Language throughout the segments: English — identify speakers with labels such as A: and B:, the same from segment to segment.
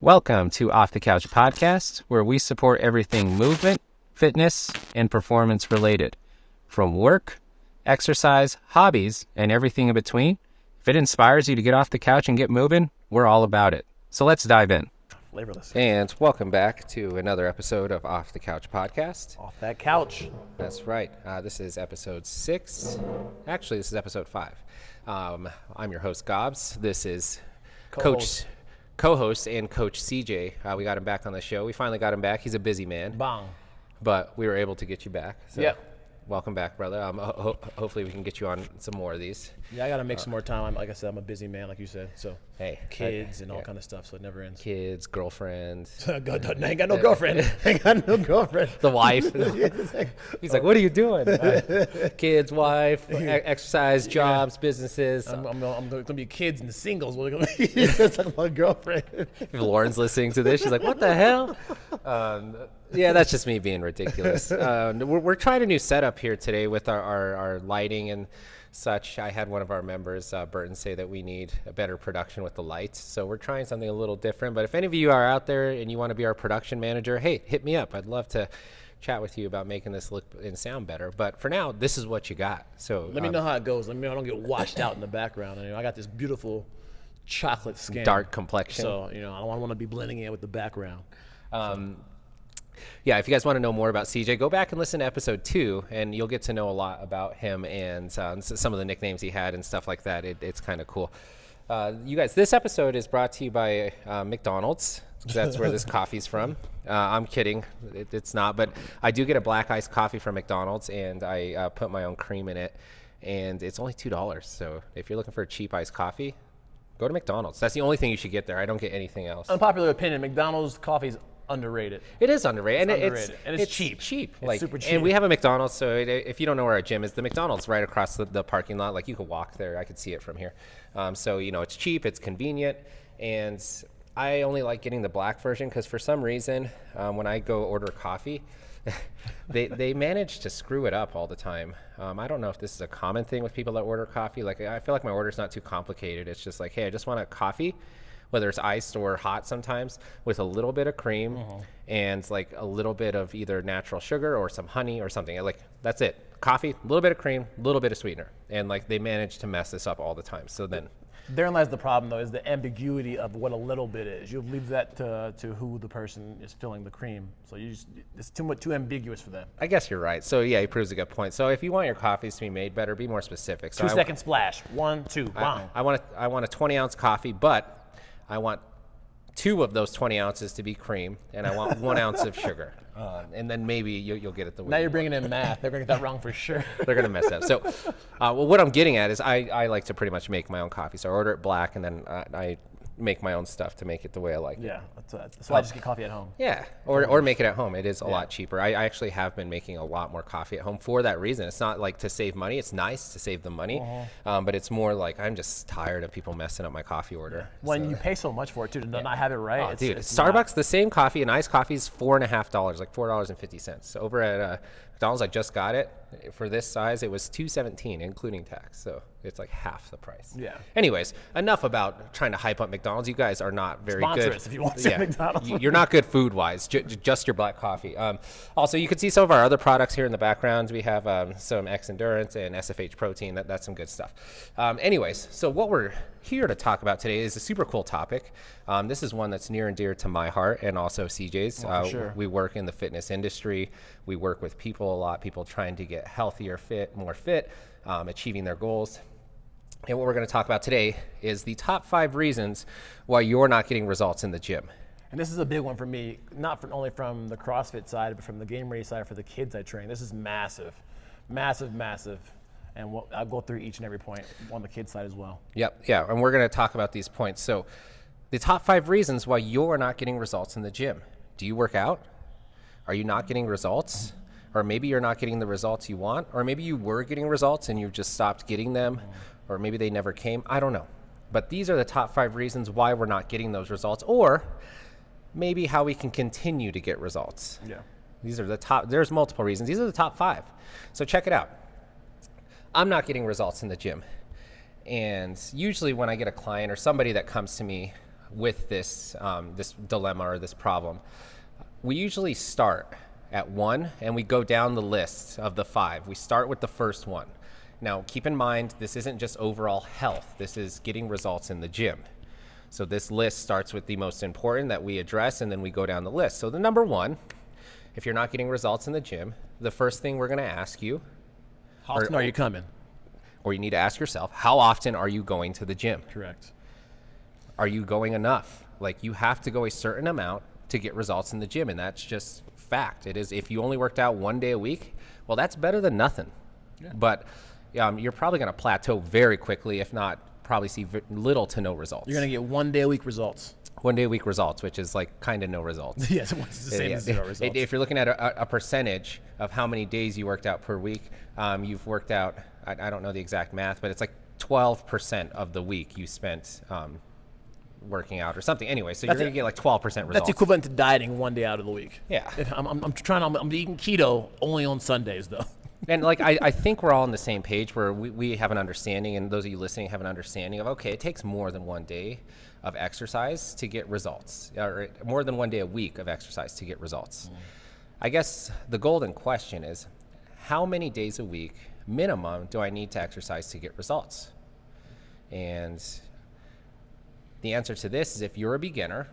A: Welcome to Off the Couch Podcast, where we support everything movement, fitness, and performance related. From work, exercise, hobbies, and everything in between. If it inspires you to get off the couch and get moving, we're all about it. So let's dive in.
B: Flavorless.
A: And welcome back to another episode of Off the Couch Podcast.
B: Off that couch.
A: That's right. This is episode 6. Actually, this is episode 5. I'm your host, Gobbs. This is co-host and Coach CJ. We got him back on the show. We finally got him back. He's a busy man.
B: Bang.
A: But we were able to get you back. So
B: Yep.
A: Welcome back, brother. Hopefully we can get you on some more of these.
B: Yeah, I got to make some more time. Like I said, I'm a busy man, like you said. So,
A: Hey,
B: kids and all kind of stuff, so it never ends.
A: kids, girlfriend,
B: I ain't got no girlfriend. ain't got no girlfriend.
A: the wife. He's like, what are you doing? Kids, wife, exercise, jobs, businesses.
B: I'm going to be kids and the singles. We're going to be talking about girlfriend.
A: If Lauren's listening to this, she's like, what the hell? Yeah, that's just me being ridiculous. We're trying a new setup here today with our lighting and such. I had one of our members, Burton, say that we need a better production with the lights. So we're trying something a little different. But if any of you are out there and you want to be our production manager, hey, hit me up. I'd love to chat with you about making this look and sound better. But for now, this is what you got. So
B: Let me know how it goes. I don't get washed out in the background. I got this beautiful chocolate skin.
A: Dark complexion.
B: So, I don't want to be blending in with the background.
A: Yeah, if you guys want to know more about CJ, go back and listen to episode 2, and you'll get to know a lot about him and some of the nicknames he had and stuff like that. It's kind of cool. You guys, this episode is brought to you by McDonald's. That's where this coffee's from. I'm kidding. It's not, but I do get a black iced coffee from McDonald's, and I put my own cream in it, and it's only $2. So if you're looking for a cheap iced coffee, go to McDonald's. That's the only thing you should get there. I don't get anything else.
B: Unpopular opinion, McDonald's coffee's underrated.
A: It is underrated,
B: And it's cheap.
A: Like,
B: super cheap.
A: And we have a McDonald's, so if you don't know where our gym is, the McDonald's right across the parking lot. Like, you could walk there. I could see it from here. So it's cheap, it's convenient, and I only like getting the black version because for some reason, when I go order coffee, they manage to screw it up all the time. I don't know if this is a common thing with people that order coffee. Like, I feel like my order's not too complicated. It's just like, hey, I just want a coffee, whether it's iced or hot sometimes, with a little bit of cream and like a little bit of either natural sugar or some honey or something. Like, that's it. Coffee, a little bit of cream, a little bit of sweetener. And like, they manage to mess this up all the time. So then
B: Therein lies the problem, though, is the ambiguity of what a little bit is. You leave that to who the person is filling the cream. So it's too ambiguous for them.
A: I guess you're right. So yeah, he proves a good point. So if you want your coffees to be made better, be more specific. So
B: 2-second splash. 1, 2, bang.
A: I want a 20-ounce coffee, but I want 2 of those 20 ounces to be cream, and I want 1 ounce of sugar. And then maybe you'll get it the way
B: Now
A: you
B: you're
A: want.
B: bringing in math. They're going to get that wrong for sure.
A: They're going to mess up. So what I'm getting at is I like to pretty much make my own coffee. So I order it black, and then I make my own stuff to make it the way I like it.
B: Yeah, that's why I just get coffee at home.
A: Yeah, or make it at home. It is a lot cheaper. I actually have been making a lot more coffee at home for that reason. It's not like to save money. It's nice to save the money, but it's more like I'm just tired of people messing up my coffee order.
B: When you pay so much for it, too, to not have it right.
A: Oh,
B: it's
A: Starbucks,
B: not.
A: the same coffee, an iced coffee is $4.50, like $4.50. Over at McDonald's, I just got it. For this size, it was $2.17, including tax. So it's like half the price.
B: Yeah.
A: Anyways, enough about trying to hype up McDonald's. You guys are not very
B: Sponsor
A: good.
B: us if you want to say McDonald's.
A: You're not good food-wise, just your black coffee. Also, you can see some of our other products here in the background. We have some X Endurance and SFH Protein. That's some good stuff. Anyways, so what we're here to talk about today is a super cool topic. This is one that's near and dear to my heart and also CJ's.
B: For sure.
A: We work in the fitness industry. We work with people a lot, people trying to get healthier, more fit, achieving their goals. And what we're going to talk about today is the top 5 reasons why you're not getting results in the gym.
B: And this is a big one for me, not only from the CrossFit side, but from the Game Ready side for the kids I train. This is massive, massive, massive. And I'll go through each and every point on the kids side as well.
A: Yep, yeah, and we're going to talk about these points. So the top 5 reasons why you're not getting results in the gym. Do you work out? Are you not getting results? Or maybe you're not getting the results you want, or maybe you were getting results and you just stopped getting them, or maybe they never came. I don't know. But these are the top 5 reasons why we're not getting those results, or maybe how we can continue to get results.
B: Yeah.
A: These are the top, there's multiple reasons. These are the top 5. So check it out. I'm not getting results in the gym. And usually when I get a client or somebody that comes to me with this this dilemma or this problem. We usually start at 1 and we go down the list of the 5. We start with the first one. Now, keep in mind, this isn't just overall health. This is getting results in the gym. So this list starts with the most important that we address, and then we go down the list. So the number 1, if you're not getting results in the gym, the first thing we're going to ask you,
B: How often are you coming?
A: or you need to ask yourself, how often are you going to the gym?
B: Correct.
A: Are you going enough? Like, you have to go a certain amount to get results in the gym, and that's just fact. It is. If you only worked out 1 day a week, well, that's better than nothing.
B: Yeah.
A: But you're probably going to plateau very quickly, if not probably see little to no results.
B: You're going to get 1 day a week results.
A: 1 day a week results, which is like kind of no results.
B: Yes, it's the same as 0 results.
A: If you're looking at a percentage of how many days you worked out per week, you've worked out, I don't know the exact math, but it's like 12% of the week you spent working out or something. Anyway, so you're going to get like 12% results.
B: That's equivalent to dieting 1 day out of the week.
A: Yeah.
B: I'm eating keto only on Sundays, though.
A: And like, I think we're all on the same page where we have an understanding, and those of you listening have an understanding of, okay, it takes more than 1 day of exercise to get results, or more than 1 day a week of exercise to get results. I guess the golden question is, how many days a week minimum do I need to exercise to get results? And the answer to this is, if you're a beginner,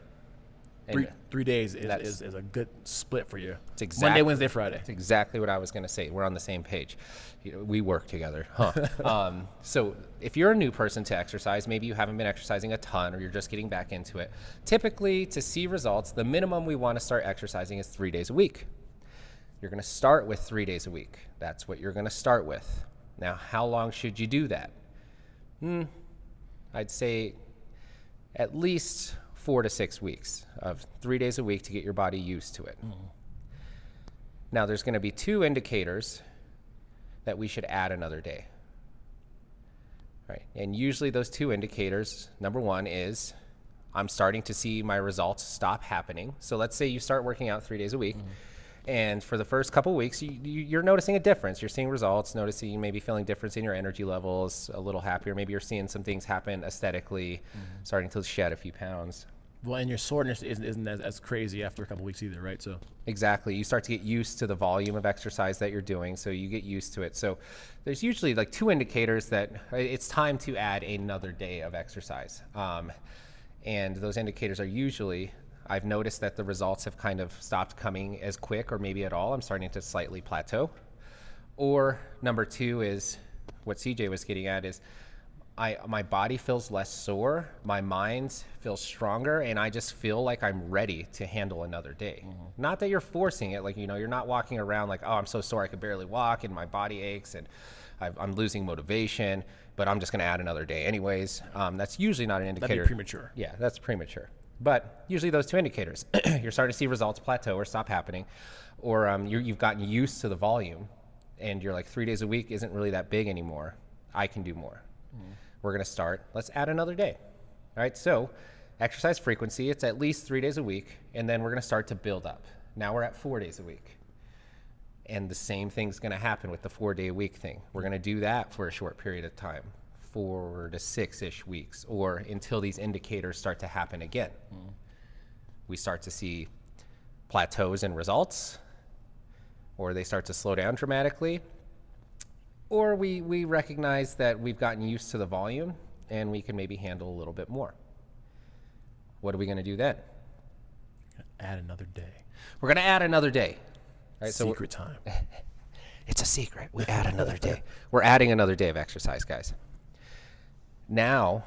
A: and
B: 3 days is a good split for you.
A: It's exactly,
B: Monday, Wednesday, Friday.
A: That's exactly what I was going to say. We're on the same page. We work together. Huh? So if you're a new person to exercise, maybe you haven't been exercising a ton or you're just getting back into it. Typically, to see results, the minimum we want to start exercising is 3 days a week. You're going to start with 3 days a week. That's what you're going to start with. Now, how long should you do that? I'd say at least 4 to 6 weeks of 3 days a week to get your body used to it. Now, there's going to be 2 indicators that we should add another day. Right? And usually those 2 indicators, number 1 is I'm starting to see my results stop happening. So let's say you start working out 3 days a week. And for the first couple weeks, you're noticing a difference. You're seeing results, noticing maybe feeling difference in your energy levels, a little happier. Maybe you're seeing some things happen aesthetically, starting to shed a few pounds.
B: Well, and your soreness isn't as crazy after a couple weeks either, right? So
A: exactly, you start to get used to the volume of exercise that you're doing, so you get used to it. So there's usually like 2 indicators that it's time to add another day of exercise. And those indicators are usually, I've noticed that the results have kind of stopped coming as quick or maybe at all. I'm starting to slightly plateau. Or number 2 is what CJ was getting at, is my body feels less sore, my mind feels stronger, and I just feel like I'm ready to handle another day. Not that you're forcing it, like, you're not walking around like, oh, I'm so sore I could barely walk and my body aches and I'm losing motivation, but I'm just going to add another day anyways. That's usually not an indicator.
B: that'd be premature.
A: Yeah, that's premature. But usually those 2 indicators, you're starting to see results plateau or stop happening, or you've gotten used to the volume and you're like 3 days a week isn't really that big anymore. I can do more. We're going to start. Let's add another day. All right. So exercise frequency, it's at least 3 days a week. And then we're going to start to build up. Now we're at 4 days a week. And the same thing's going to happen with the 4 day a week thing. We're going to do that for a short period of time, 4 to 6-ish weeks, or until these indicators start to happen again. We start to see plateaus in results, or they start to slow down dramatically, or we recognize that we've gotten used to the volume and we can maybe handle a little bit more. What are we going to do then?
B: Add another day.
A: We're going to add another day. Right,
B: Secret time.
A: It's a secret. We add another day. We're adding another day of exercise, guys. Now,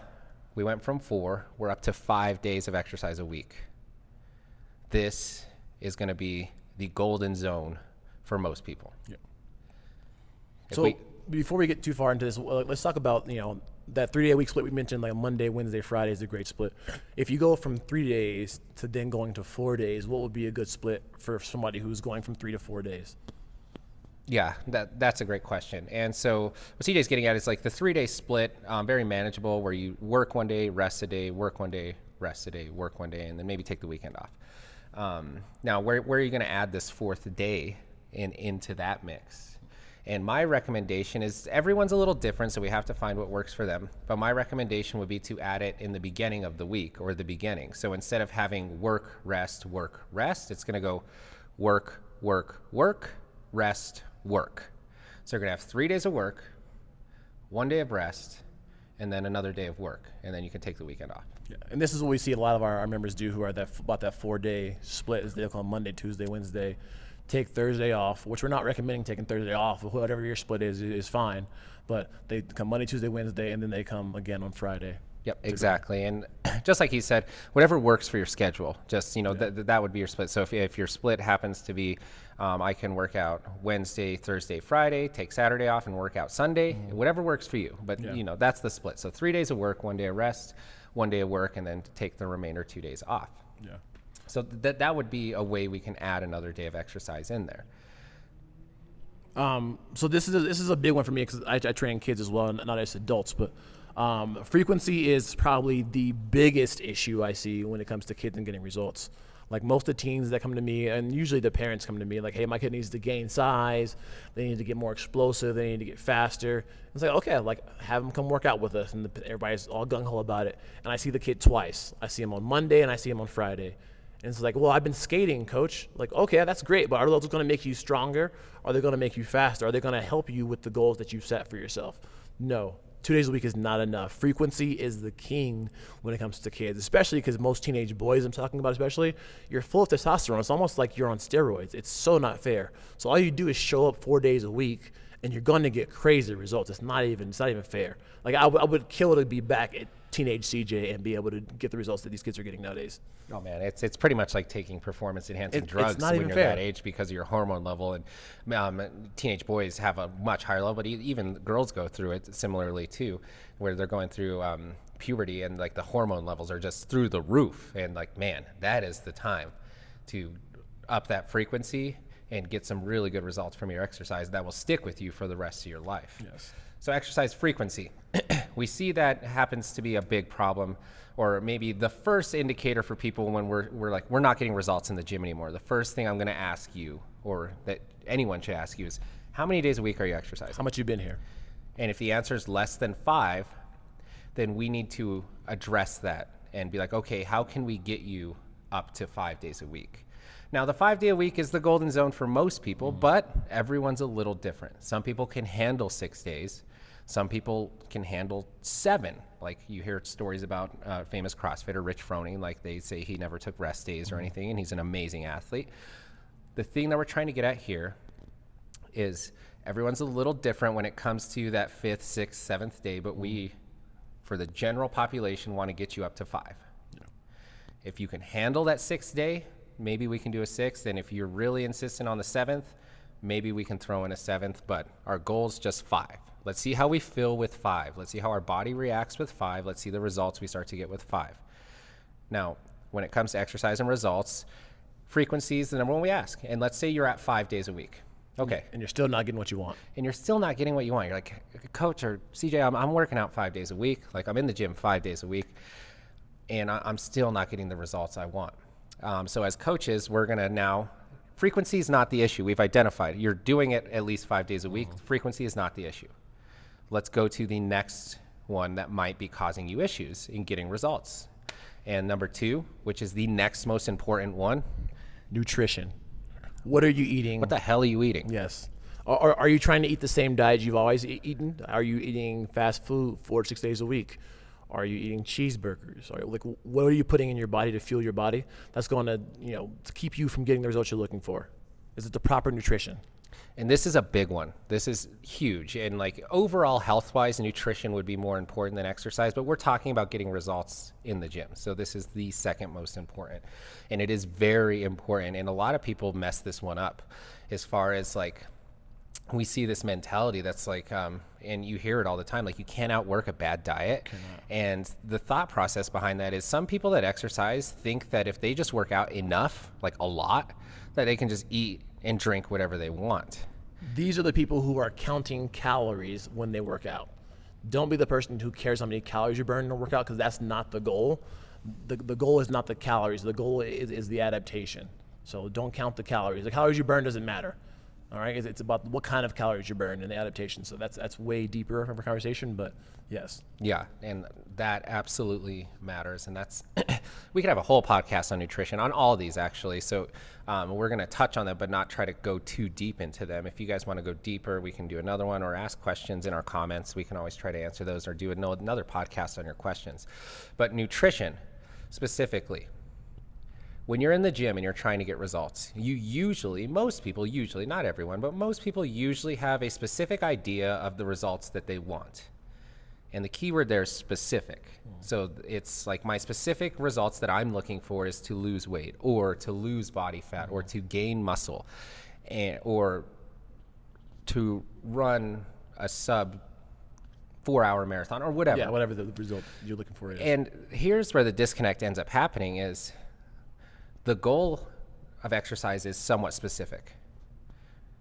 A: we went from 4, we're up to 5 days of exercise a week. This is going to be the golden zone for most people.
B: Yep. So before we get too far into this, let's talk about, that 3 day a week split we mentioned, like Monday, Wednesday, Friday is a great split. If you go from 3 days to then going to 4 days, what would be a good split for somebody who's going from 3 to 4 days?
A: Yeah, that's a great question. And so what CJ's getting at is like the 3 day split, very manageable, where you work 1 day, rest a day, work 1 day, rest a day, work 1 day, and then maybe take the weekend off. Now, where are you going to add this 4th day into that mix? And my recommendation is everyone's a little different, so we have to find what works for them. But my recommendation would be to add it in the beginning of the week or the beginning. So instead of having work, rest, it's going to go work, rest, work. So you're going to have 3 days of work, 1 day of rest, and then another day of work. And then you can take the weekend off.
B: Yeah. And this is what we see a lot of our members do who are about that 4-day split, as they call Monday, Tuesday, Wednesday. Take Thursday off, which we're not recommending taking Thursday off. Whatever your split is fine. But they come Monday, Tuesday, Wednesday, and then they come again on Friday.
A: Yep, exactly. And just like he said, whatever works for your schedule, just, that would be your split. So if your split happens to be, I can work out Wednesday, Thursday, Friday, take Saturday off and work out Sunday, whatever works for you. But, that's the split. So 3 days of work, 1 day of rest, 1 day of work, and then take the remainder 2 days off.
B: Yeah.
A: So that would be a way we can add another day of exercise in there.
B: So this is a big one for me because I train kids as well, not just adults. But frequency is probably the biggest issue I see when it comes to kids and getting results. Like most of the teens that come to me, and usually the parents come to me like, hey, my kid needs to gain size. They need to get more explosive. They need to get faster. It's like, okay, like have them come work out with us. And everybody's all gung-ho about it. And I see the kid twice. I see him on Monday and I see him on Friday. And it's like, well, I've been skating, coach. Like, okay, that's great, but are those going to make you stronger? Are they going to make you faster? Are they going to help you with the goals that you've set for yourself? No. 2 days a week is not enough. Frequency is the king when it comes to kids, especially because most teenage boys I'm talking about especially, you're full of testosterone. It's almost like you're on steroids. It's so not fair. So all you do is show up 4 days a week, and you're going to get crazy results. It's not even fair. Like I would kill to be back at teenage CJ and be able to get the results that these kids are getting nowadays.
A: Oh man, it's pretty much like taking performance enhancing drugs when you're that age because of your hormone level. And teenage boys have a much higher level, but even girls go through it similarly too, where they're going through puberty and like the hormone levels are just through the roof. And like, man, that is the time to up that frequency and get some really good results from your exercise that will stick with you for the rest of your life.
B: Yes.
A: So exercise frequency, we see that happens to be a big problem, or maybe the first indicator for people when we're not getting results in the gym anymore. The first thing I'm going to ask you, or that anyone should ask you, is how many days a week are you exercising?
B: How much you been here?
A: And if the answer is less than 5, then we need to address that and be like, okay, how can we get you up to 5 days a week? Now, the 5 day a week is the golden zone for most people, but everyone's a little different. Some people can handle 6 days. Some people can handle 7. Like you hear stories about famous CrossFitter Rich Froning, like they say he never took rest days or anything, and he's an amazing athlete. The thing that we're trying to get at here is everyone's a little different when it comes to that 5th, 6th, 7th day, but we, for the general population, want to get you up to 5. Yeah. If you can handle that 6th day, maybe we can do a 6th, and if you're really insistent on the 7th, maybe we can throw in a 7th, but our goal is just 5. Let's see how we feel with 5. Let's see how our body reacts with 5. Let's see the results we start to get with 5. Now, when it comes to exercise and results, frequency is the number one we ask. And let's say you're at 5 days a week. Okay.
B: And you're still not getting what you want.
A: And you're still not getting what you want. You're like, coach or CJ, I'm working out 5 days a week. Like I'm in the gym 5 days a week, and I'm still not getting the results I want. So as coaches, we're going to now, frequency is not the issue. We've identified you're doing it at least 5 days a week. Frequency is not the issue. Let's go to the next one that might be causing you issues in getting results. And number 2, which is the next most important one.
B: Nutrition. What are you eating?
A: What the hell are you eating?
B: Yes. Are you trying to eat the same diet you've always eaten? Are you eating fast food 4 to 6 days a week? Are you eating cheeseburgers? What are you putting in your body to fuel your body? That's going to, to keep you from getting the results you're looking for. Is it the proper nutrition?
A: And this is a big one. This is huge. And like overall health-wise, nutrition would be more important than exercise, but we're talking about getting results in the gym. So this is the second most important. And it is very important. And a lot of people mess this one up as far as like, we see this mentality that's like, and you hear it all the time, like you can't outwork a bad diet. And the thought process behind that is some people that exercise think that if they just work out enough, like a lot, that they can just eat and drink whatever they want.
B: These are the people who are counting calories when they work out. Don't be the person who cares how many calories you burn in a workout, because that's not the goal. The goal is not the calories. The goal is the adaptation. So don't count the calories. The calories you burn doesn't matter. All right, it's about what kind of calories you burn and the adaptation. So that's way deeper of a conversation, but yes.
A: Yeah, and that absolutely matters. And that's, we could have a whole podcast on nutrition, on all of these actually. So we're going to touch on them, but not try to go too deep into them. If you guys want to go deeper, we can do another one, or ask questions in our comments. We can always try to answer those, or do another podcast on your questions. But nutrition specifically, when you're in the gym and you're trying to get results, most people, not everyone, but most people usually have a specific idea of the results that they want. And the keyword there is specific. So it's like, my specific results that I'm looking for is to lose weight, or to lose body fat, or to gain muscle, or to run a sub 4-hour marathon, or whatever.
B: Yeah, whatever the result you're looking for is.
A: And here's where the disconnect ends up happening is, the goal of exercise is somewhat specific,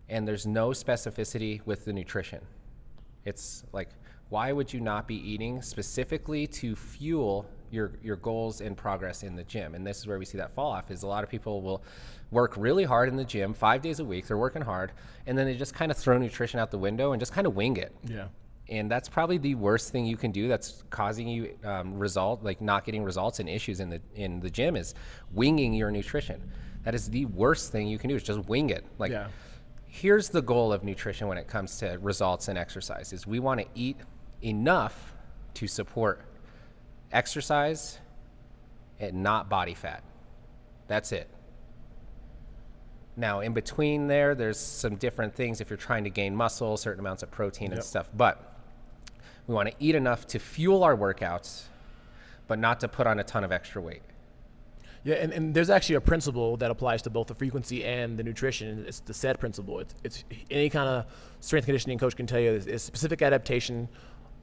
A: and there's no specificity with the nutrition. It's like, why would you not be eating specifically to fuel your goals and progress in the gym? And this is where we see that fall off, is a lot of people will work really hard in the gym 5 days a week. They're working hard, and then they just kind of throw nutrition out the window and just kind of wing it.
B: Yeah.
A: And that's probably the worst thing you can do. That's causing you not getting results and issues in the gym, is winging your nutrition. That is the worst thing you can do, is just wing it. Like,
B: Yeah.
A: Here's the goal of nutrition when it comes to results and exercise, is we want to eat enough to support exercise and not body fat. That's it. Now, in between there's some different things. If you're trying to gain muscle, certain amounts of protein and stuff, but we want to eat enough to fuel our workouts, but not to put on a ton of extra weight.
B: Yeah, and there's actually a principle that applies to both the frequency and the nutrition. It's the SAID principle. It's any kind of strength conditioning coach can tell you is specific adaptation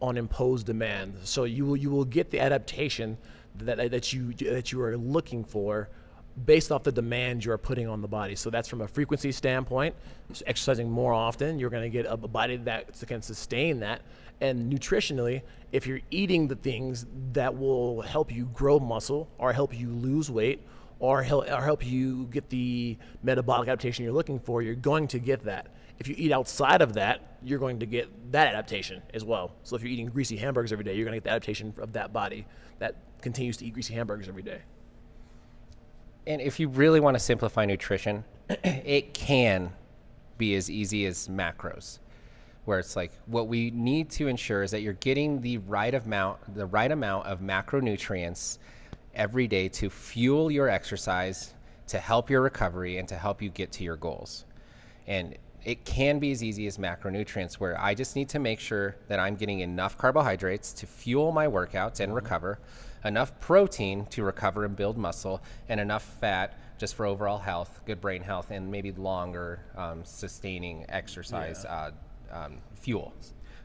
B: on imposed demand. So you will get the adaptation that you are looking for based off the demand you are putting on the body. So that's from a frequency standpoint. So exercising more often, you're going to get a body that can sustain that. And nutritionally, if you're eating the things that will help you grow muscle, or help you lose weight, or help you get the metabolic adaptation you're looking for, you're going to get that. If you eat outside of that, you're going to get that adaptation as well. So if you're eating greasy hamburgers every day, you're going to get the adaptation of that body that continues to eat greasy hamburgers every day.
A: And if you really want to simplify nutrition, it can be as easy as macros, where it's like, what we need to ensure is that you're getting the right amount of macronutrients every day to fuel your exercise, to help your recovery, and to help you get to your goals. And it can be as easy as macronutrients, where I just need to make sure that I'm getting enough carbohydrates to fuel my workouts and recover, enough protein to recover and build muscle, and enough fat just for overall health, good brain health, and maybe longer sustaining exercise fuel.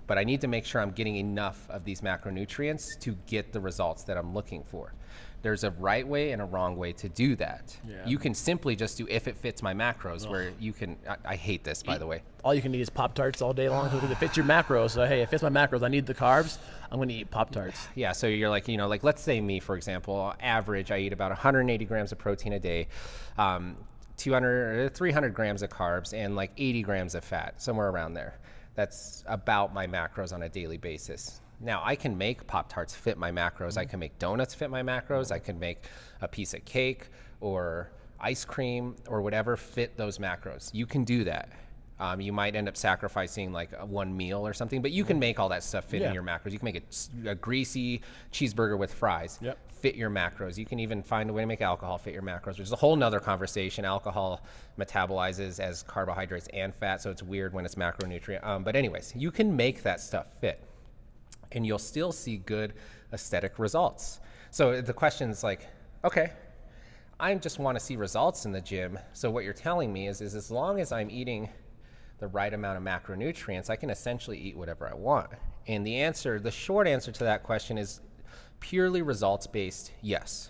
A: But I need to make sure I'm getting enough of these macronutrients to get the results that I'm looking for. There's a right way and a wrong way to do that.
B: Yeah.
A: You can simply just do if it fits my macros, where you can, I hate this, by the way.
B: All you can eat is Pop-Tarts all day long because it fits your macros. So, hey, it fits my macros. I need the carbs. I'm going to eat Pop-Tarts.
A: Yeah, so you're like, like let's say me, for example, average, I eat about 180 grams of protein a day, 300 grams of carbs, and like 80 grams of fat, somewhere around there. That's about my macros on a daily basis. Now, I can make Pop-Tarts fit my macros. I can make donuts fit my macros. I can make a piece of cake or ice cream or whatever fit those macros. You can do that. You might end up sacrificing like one meal or something, but you can make all that stuff fit in your macros. You can make a greasy cheeseburger with fries fit your macros. You can even find a way to make alcohol fit your macros, which is a whole nother conversation. Alcohol metabolizes as carbohydrates and fat, so it's weird when it's macronutrient. But anyways, you can make that stuff fit, and you'll still see good aesthetic results. So the question is like, okay, I just want to see results in the gym. So what you're telling me is as long as I'm eating the right amount of macronutrients, I can essentially eat whatever I want. And the short answer to that question is purely results-based, yes.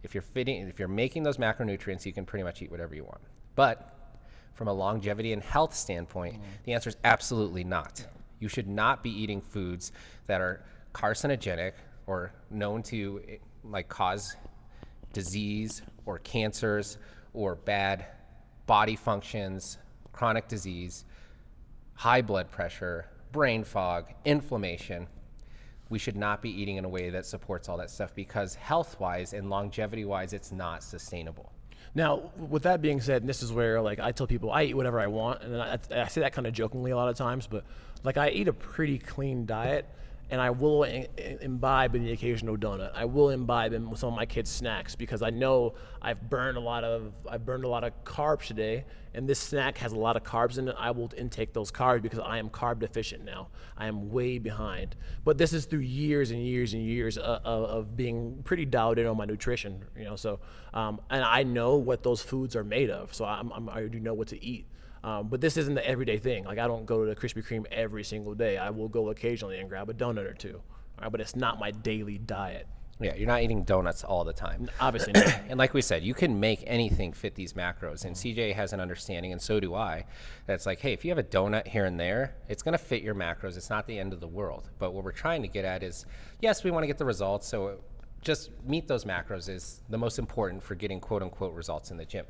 A: If you're making those macronutrients, you can pretty much eat whatever you want. But from a longevity and health standpoint, the answer is absolutely not. You should not be eating foods that are carcinogenic or known to cause disease or cancers or bad body functions, chronic disease, high blood pressure, brain fog, inflammation. We should not be eating in a way that supports all that stuff because health-wise and longevity-wise, it's not sustainable.
B: Now, with that being said, and this is where like I tell people I eat whatever I want, and I say that kind of jokingly a lot of times, but like I eat a pretty clean diet, and I will imbibe in the occasional donut. I will imbibe in some of my kids' snacks because I know I've burned a lot of carbs today, and this snack has a lot of carbs in it. I will intake those carbs because I am carb deficient now. I am way behind. But this is through years and years and years of being pretty dialed in on my nutrition, you know. So, and I know what those foods are made of, so I do know what to eat. But this isn't the everyday thing. Like I don't go to the Krispy Kreme every single day. I will go occasionally and grab a donut or two. All right, but it's not my daily diet.
A: Yeah, you're not eating donuts all the time.
B: Obviously not.
A: And like we said, you can make anything fit these macros. And CJ has an understanding, and so do I, that's like, hey, if you have a donut here and there, it's going to fit your macros. It's not the end of the world. But what we're trying to get at is, yes, we want to get the results. So just meet those macros is the most important for getting quote unquote results in the gym.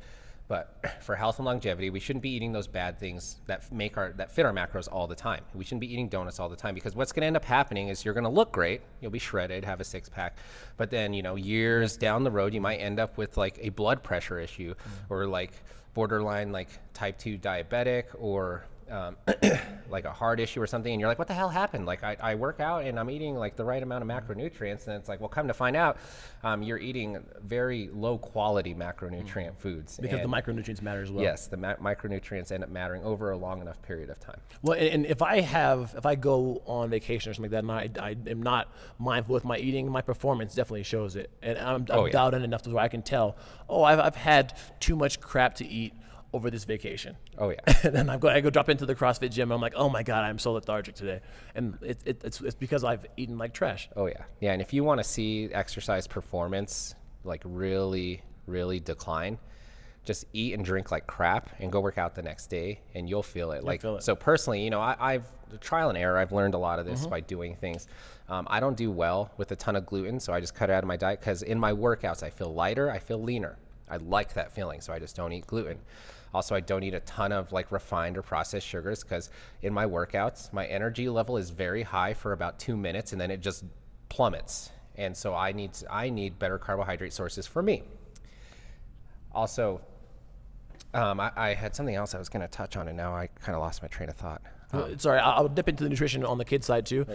A: But for health and longevity, we shouldn't be eating those bad things that fit our macros all the time. We shouldn't be eating donuts all the time because what's going to end up happening is you're going to look great, you'll be shredded, have a six-pack, but then years down the road, you might end up with like a blood pressure issue or like borderline like type 2 diabetic or like a heart issue or something, and you're like, what the hell happened? Like I work out and I'm eating like the right amount of macronutrients, and it's like, well, come to find out, you're eating very low quality macronutrient foods.
B: Because the micronutrients matter as well.
A: Yes, the micronutrients end up mattering over a long enough period of time.
B: Well, and if I go on vacation or something like that, and I am not mindful with my eating, my performance definitely shows it. And I'm dialed in enough to where I can tell, I've had too much crap to eat over this vacation.
A: Oh yeah.
B: And then I go drop into the CrossFit gym and I'm like, oh my God, I'm so lethargic today. And it's because I've eaten like trash.
A: Oh yeah. Yeah, and if you want to see exercise performance like really, really decline, just eat and drink like crap and go work out the next day and you'll feel it. So personally, I've trial and error. I've learned a lot of this by doing things. I don't do well with a ton of gluten, so I just cut it out of my diet because in my workouts, I feel lighter, I feel leaner. I like that feeling, so I just don't eat gluten. Also, I don't eat a ton of like refined or processed sugars because in my workouts, my energy level is very high for about 2 minutes and then it just plummets. And so I need better carbohydrate sources for me. Also, I had something else I was going to touch on and now I kind of lost my train of thought.
B: Sorry, I'll dip into the nutrition on the kids side too.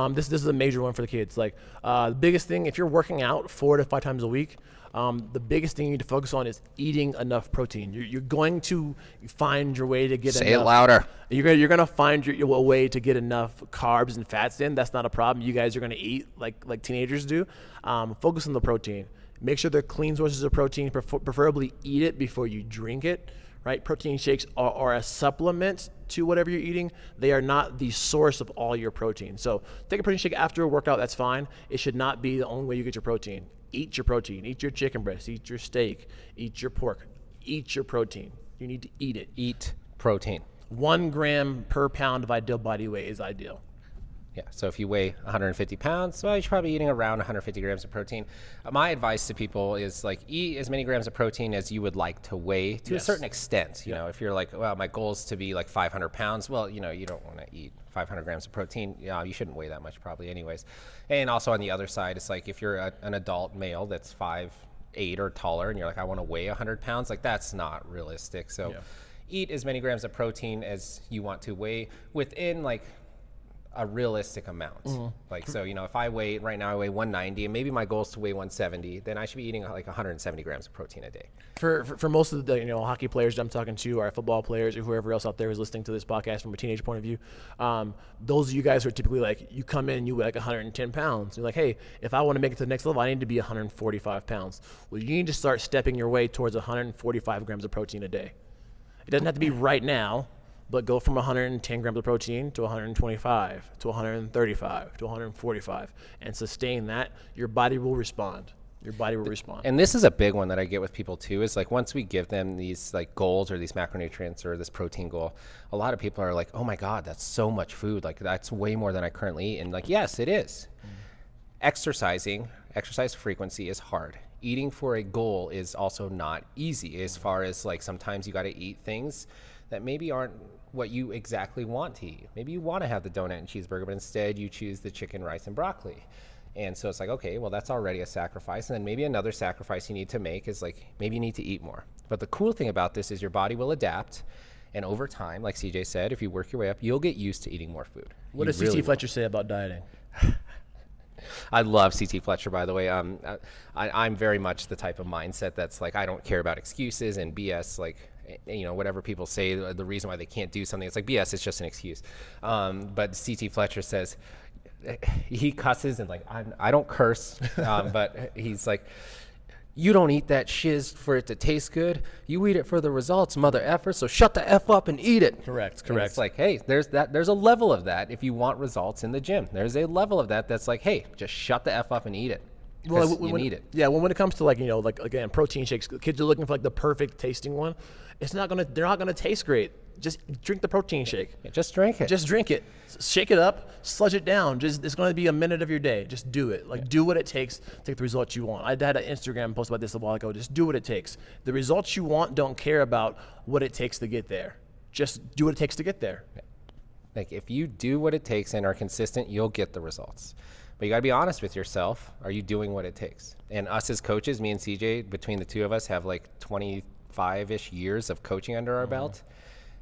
B: This is a major one for the kids. Like the biggest thing, if you're working out 4 to 5 times a week, the biggest thing you need to focus on is eating enough protein. You're going to find your way to get enough.
A: Say it louder.
B: You're gonna find a way to get enough carbs and fats in. That's not a problem. You guys are gonna eat like teenagers do. Focus on the protein. Make sure they're clean sources of protein. Preferably eat it before you drink it. Right? Protein shakes are a supplement to whatever you're eating. They are not the source of all your protein. So take a protein shake after a workout, that's fine. It should not be the only way you get your protein. Eat your protein. Eat your chicken breast. Eat your steak. Eat your pork. Eat your protein. You need to eat it.
A: Eat protein.
B: 1 gram per pound of ideal body weight is ideal.
A: Yeah, so if you weigh 150 pounds, well, you're probably eating around 150 grams of protein. My advice to people is like eat as many grams of protein as you would like to weigh to a certain extent. You know, if you're like, well, my goal is to be like 500 pounds, well, you don't want to eat 500 grams of protein. You shouldn't weigh that much probably anyways. And also on the other side, it's like if you're an adult male that's 5'8" or taller and you're like, I want to weigh 100 pounds, like that's not realistic. So eat as many grams of protein as you want to weigh within like a realistic amount. Like, so, if I weigh, right now I weigh 190 and maybe my goal is to weigh 170, then I should be eating like 170 grams of protein a day.
B: For most of the, hockey players that I'm talking to, or football players, or whoever else out there is listening to this podcast from a teenage point of view, those of you guys who are typically like, you come in, you weigh like 110 pounds. You're like, hey, if I want to make it to the next level, I need to be 145 pounds. Well, you need to start stepping your way towards 145 grams of protein a day. It doesn't have to be right now, but go from 110 grams of protein to 125, to 135, to 145, and sustain that. Your body will respond. Your body will respond.
A: And this is a big one that I get with people too, is like once we give them these like goals or these macronutrients or this protein goal, a lot of people are like, oh my God, that's so much food. Like that's way more than I currently eat. And like, yes, it is. Exercise frequency is hard. eating for a goal is also not easy, as far as like sometimes you got to eat things that maybe aren't what you exactly want to eat. Maybe you want to have the donut and cheeseburger, but instead you choose the chicken, rice, and broccoli. And so it's like, okay, well, that's already a sacrifice. And then maybe another sacrifice you need to make is like, maybe you need to eat more. But the cool thing about this is your body will adapt. And over time, like CJ said, if you work your way up, you'll get used to eating more food.
B: What does CT Fletcher say about dieting?
A: I love CT Fletcher, by the way. I'm very much the type of mindset that's like, I don't care about excuses and BS. Like, you know, whatever people say, the reason why they can't do something, it's like BS, it's just an excuse. But CT Fletcher says, he cusses and like, I don't curse, but he's like, you don't eat that shiz for it to taste good. You eat it for the results, mother effer. So shut the F up and eat it.
B: Correct.
A: And it's like, hey, there's a level of that if you want results in the gym. There's a level of that that's like, hey, just shut the F up and eat it. Well, you need it.
B: Yeah, when it comes to like, you know, like again, protein shakes, kids are looking for like the perfect tasting one. They're not gonna taste great. Just drink the protein shake.
A: Yeah, just drink it.
B: Just drink it. Shake it up, sludge it down. It's going to be a minute of your day. Just do it. Like, do what it takes to get the results you want. I had an Instagram post about this a while ago. Just do what it takes. The results you want, don't care about what it takes to get there. Just do what it takes to get there.
A: Yeah. Like, if you do what it takes and are consistent, you'll get the results. But you got to be honest with yourself. Are you doing what it takes? And us as coaches, me and CJ, between the two of us, have like 25-ish years of coaching under our belt.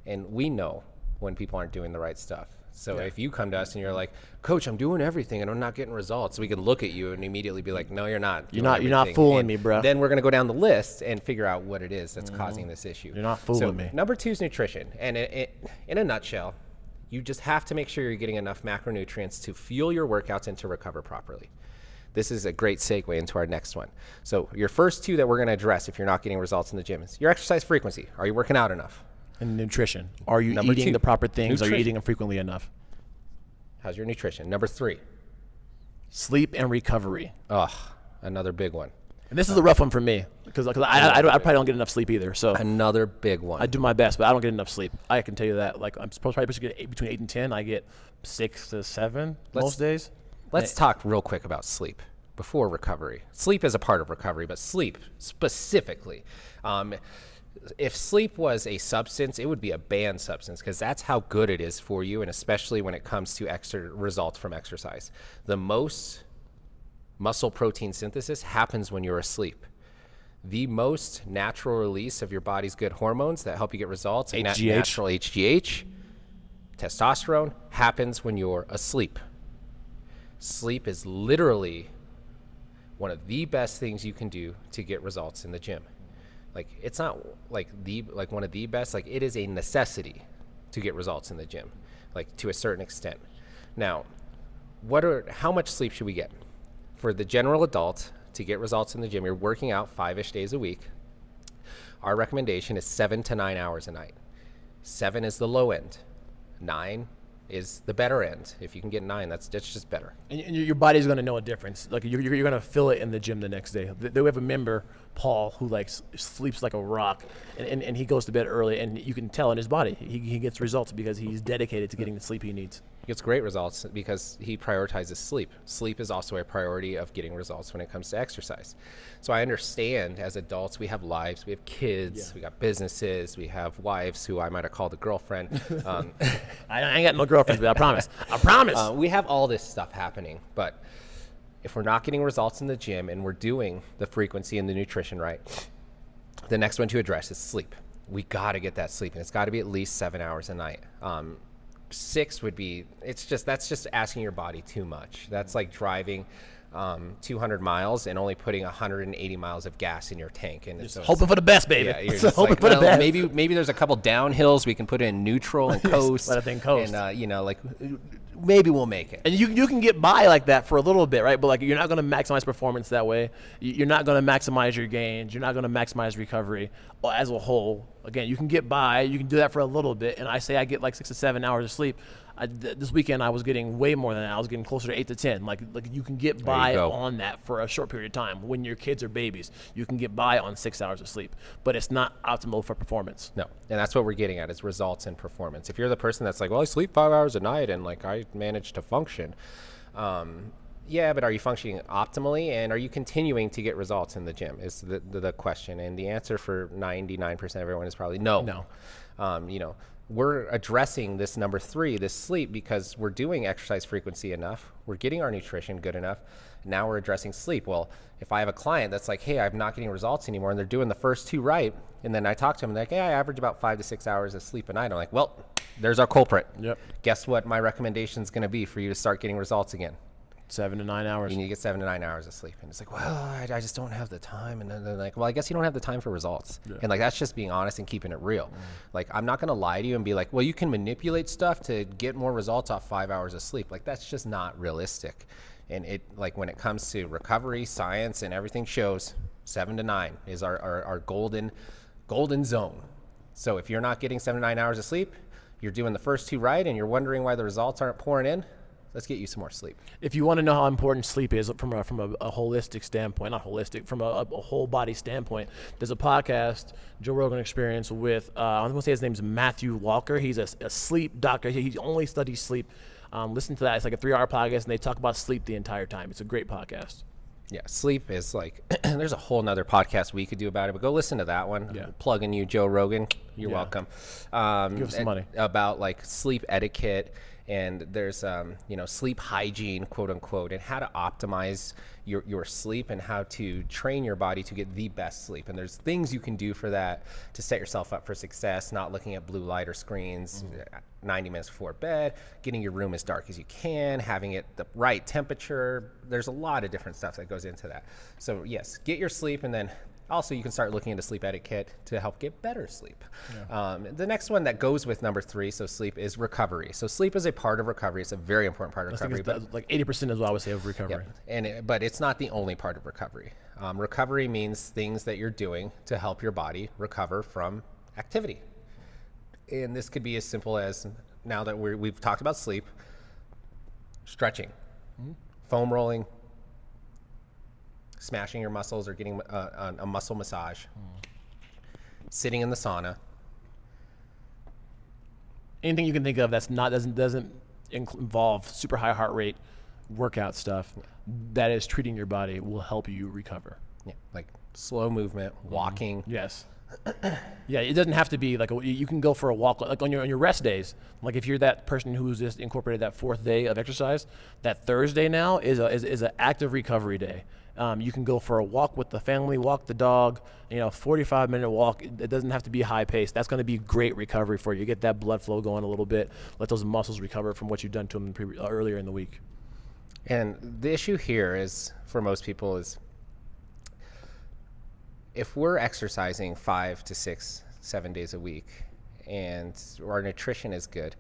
A: And we know when people aren't doing the right stuff. So if you come to us and you're like, Coach, I'm doing everything and I'm not getting results, we can look at you and immediately be like, no, you're not.
B: You're not fooling me, bro.
A: Then we're going to go down the list and figure out what it is that's causing this issue.
B: You're not fooling me.
A: Number 2 is nutrition. And in a nutshell, you just have to make sure you're getting enough macronutrients to fuel your workouts and to recover properly. This is a great segue into our next one. So your first 2 that we're going to address if you're not getting results in the gym is your exercise frequency. Are you working out enough?
B: And nutrition. Are you
A: Number
B: eating
A: 2,
B: the proper things?
A: nutrition.
B: Are you eating them frequently enough?
A: How's your nutrition? Number 3.
B: Sleep and recovery.
A: Ugh, another big one.
B: And this is a rough one for me because I probably don't get enough sleep either. So
A: Another big one.
B: I do my best, but I don't get enough sleep. I can tell you that. Like I'm probably supposed to get between 8 and 10. I get 6 to 7 most days.
A: Let's talk real quick about sleep before recovery. Sleep is a part of recovery, but sleep specifically. If sleep was a substance, it would be a banned substance because that's how good it is for you, and especially when it comes to extra results from exercise. The most muscle protein synthesis happens when you're asleep. The most natural release of your body's good hormones that help you get results, and that natural HGH, testosterone, happens when you're asleep. Sleep is literally one of the best things you can do to get results in the gym. Like, it's not like one of the best, like it is a necessity to get results in the gym, like to a certain extent. Now, how much sleep should we get? For the general adult to get results in the gym, you're working out 5-ish days a week. Our recommendation is 7 to 9 hours a night. 7 is the low end. 9 is the better end. If you can get 9, that's just better.
B: And your body's going to know a difference. Like you're going to feel it in the gym the next day. They have a member, Paul, who like sleeps like a rock, and he goes to bed early, and you can tell in his body he gets results because he's dedicated to getting the sleep he needs.
A: He gets great results because he prioritizes sleep. Sleep is also a priority of getting results when it comes to exercise. So I understand as adults, we have lives, we have kids, we got businesses, we have wives who I might have called a girlfriend.
B: I ain't got no girlfriend, but I promise. I promise.
A: We have all this stuff happening, but if we're not getting results in the gym and we're doing the frequency and the nutrition right, the next one to address is sleep. We got to get that sleep, and it's got to be at least 7 hours a night. 6 would be, that's just asking your body too much. That's like driving 200 miles and only putting 180 miles of gas in your tank. And
B: just hoping for the best, baby.
A: Yeah, you're just hoping for the best. Maybe there's a couple downhills we can put in neutral and coast.
B: Let that thing coast.
A: And maybe we'll make it.
B: And you can get by like that for a little bit, right? But like you're not going to maximize performance that way. You're not going to maximize your gains. You're not going to maximize recovery as a whole. Again, you can get by. You can do that for a little bit. And I say I get like 6 to 7 hours of sleep. This weekend I was getting way more than that. I was getting closer to 8 to 10. Like you can get by on that for a short period of time. When your kids are babies, you can get by on 6 hours of sleep. But it's not optimal for performance.
A: No, and that's what we're getting at is results and performance. If you're the person that's like, well, I sleep 5 hours a night and like I manage to function, Yeah, but are you functioning optimally, and are you continuing to get results in the gym is the question. And the answer for 99% of everyone is probably no.
B: No.
A: You know, we're addressing this number 3, this sleep, because we're doing exercise frequency enough. We're getting our nutrition good enough. Now we're addressing sleep. Well, if I have a client that's like, hey, I'm not getting results anymore, and they're doing the first 2 right, and then I talk to them, they're like, hey, I average about 5 to 6 hours of sleep a night. I'm like, well, there's our culprit.
B: Yep.
A: Guess what my recommendation is going to be for you to start getting results again?
B: 7 to 9 hours.
A: You need to get 7 to 9 hours of sleep. And it's like, well, I just don't have the time. And then they're like, well, I guess you don't have the time for results. Yeah. And like, that's just being honest and keeping it real. Like, I'm not going to lie to you and be like, well, you can manipulate stuff to get more results off 5 hours of sleep. Like, that's just not realistic. And it, like, when it comes to recovery, science, and everything shows 7 to 9 is our golden zone. So if you're not getting 7 to 9 hours of sleep, you're doing the first 2 right, and you're wondering why the results aren't pouring in, let's get you some more sleep.
B: If you want to know how important sleep is from a holistic standpoint, not holistic, from a whole body standpoint, there's a podcast, Joe Rogan Experience, with, I'm going to say his name's Matthew Walker. He's a sleep doctor. He only studies sleep. Listen to that. It's like a 3-hour podcast, and they talk about sleep the entire time. It's a great podcast.
A: Yeah, sleep is like, there's a whole nother podcast we could do about it, but go listen to that one.
B: Yeah.
A: Plugging you, Joe Rogan. You're welcome.
B: Give us some money.
A: About like sleep etiquette, and there's, sleep hygiene, quote unquote, and how to optimize your sleep and how to train your body to get the best sleep. And there's things you can do for that to set yourself up for success, not looking at blue light or screens 90 minutes before bed, getting your room as dark as you can, having it the right temperature. There's a lot of different stuff that goes into that. So yes, get your sleep, and then also you can start looking into sleep etiquette to help get better sleep. Yeah. The next one that goes with number 3, so sleep, is recovery. So sleep is a part of recovery. It's a very important part of recovery.
B: But like 80% is what I would say of recovery.
A: Yeah. But it's not the only part of recovery. Recovery means things that you're doing to help your body recover from activity. And this could be as simple as, now that we've talked about sleep, stretching, foam rolling, smashing your muscles or getting a muscle massage, sitting in the sauna.
B: Anything you can think of that's not doesn't involve super high heart rate workout stuff that is treating your body will help you recover.
A: Yeah, like slow movement, walking.
B: Yes. Yeah, it doesn't have to be like you can go for a walk like on your rest days. Like if you're that person who's just incorporated that 4th day of exercise, that Thursday now is an active recovery day. You can go for a walk with the family, walk the dog, 45-minute walk. It doesn't have to be high pace. That's going to be great recovery for you. Get that blood flow going a little bit. Let those muscles recover from what you've done to them earlier in the week.
A: And the issue here is, for most people, is if we're exercising 5 to 6, 7 days a week and our nutrition is good,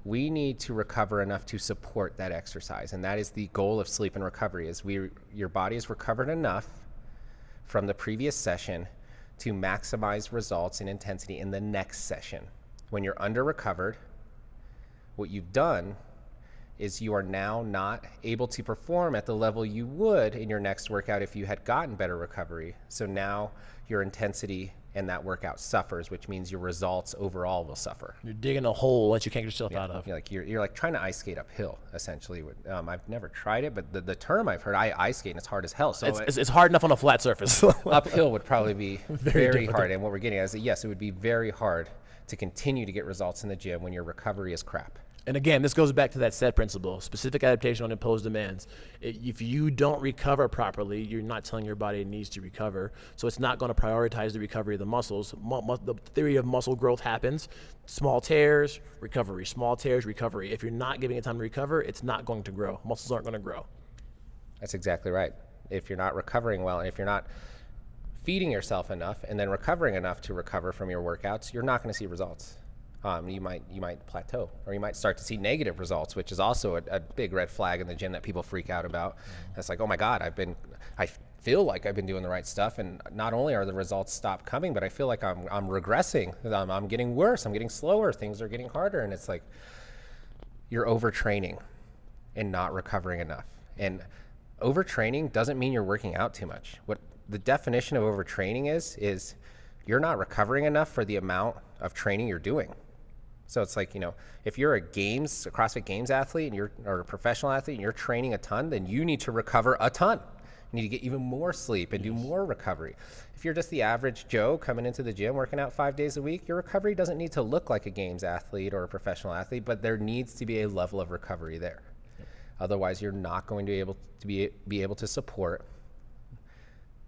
A: we need to recover enough to support that exercise. And that is the goal of sleep and recovery, is your body is recovered enough from the previous session to maximize results and intensity in the next session. When you're under recovered, what you've done is you are now not able to perform at the level you would in your next workout if you had gotten better recovery. So now your intensity and that workout suffers, which means your results overall will suffer.
B: You're digging a hole that you can't get yourself out of.
A: You're like trying to ice skate uphill, essentially. I've never tried it, but the term I've heard, I ice skate, and it's hard as hell. So
B: it's hard enough on a flat surface.
A: Uphill would probably be very hard. And what we're getting at is that, yes, it would be very hard to continue to get results in the gym when your recovery is crap.
B: And again, this goes back to that SAID principle, specific adaptation on imposed demands. If you don't recover properly, you're not telling your body it needs to recover. So it's not going to prioritize the recovery of the muscles. The theory of muscle growth happens. Small tears, recovery. Small tears, recovery. If you're not giving it time to recover, it's not going to grow. Muscles aren't going to grow.
A: That's exactly right. If you're not recovering well, and if you're not feeding yourself enough and then recovering enough to recover from your workouts, you're not going to see results. You might plateau, or you might start to see negative results, which is also a big red flag in the gym that people freak out about. It's like, oh my God, I feel like I've been doing the right stuff, and not only are the results stop coming, but I feel like I'm regressing. I'm getting worse. I'm getting slower. Things are getting harder, and it's like you're overtraining and not recovering enough. And overtraining doesn't mean you're working out too much. What the definition of overtraining is you're not recovering enough for the amount of training you're doing. So it's like, if you're a CrossFit Games athlete or a professional athlete and you're training a ton, then you need to recover a ton. You need to get even more sleep and do more recovery. If you're just the average Joe coming into the gym, working out 5 days a week, your recovery doesn't need to look like a Games athlete or a professional athlete, but there needs to be a level of recovery there. Otherwise, you're not going to be able to support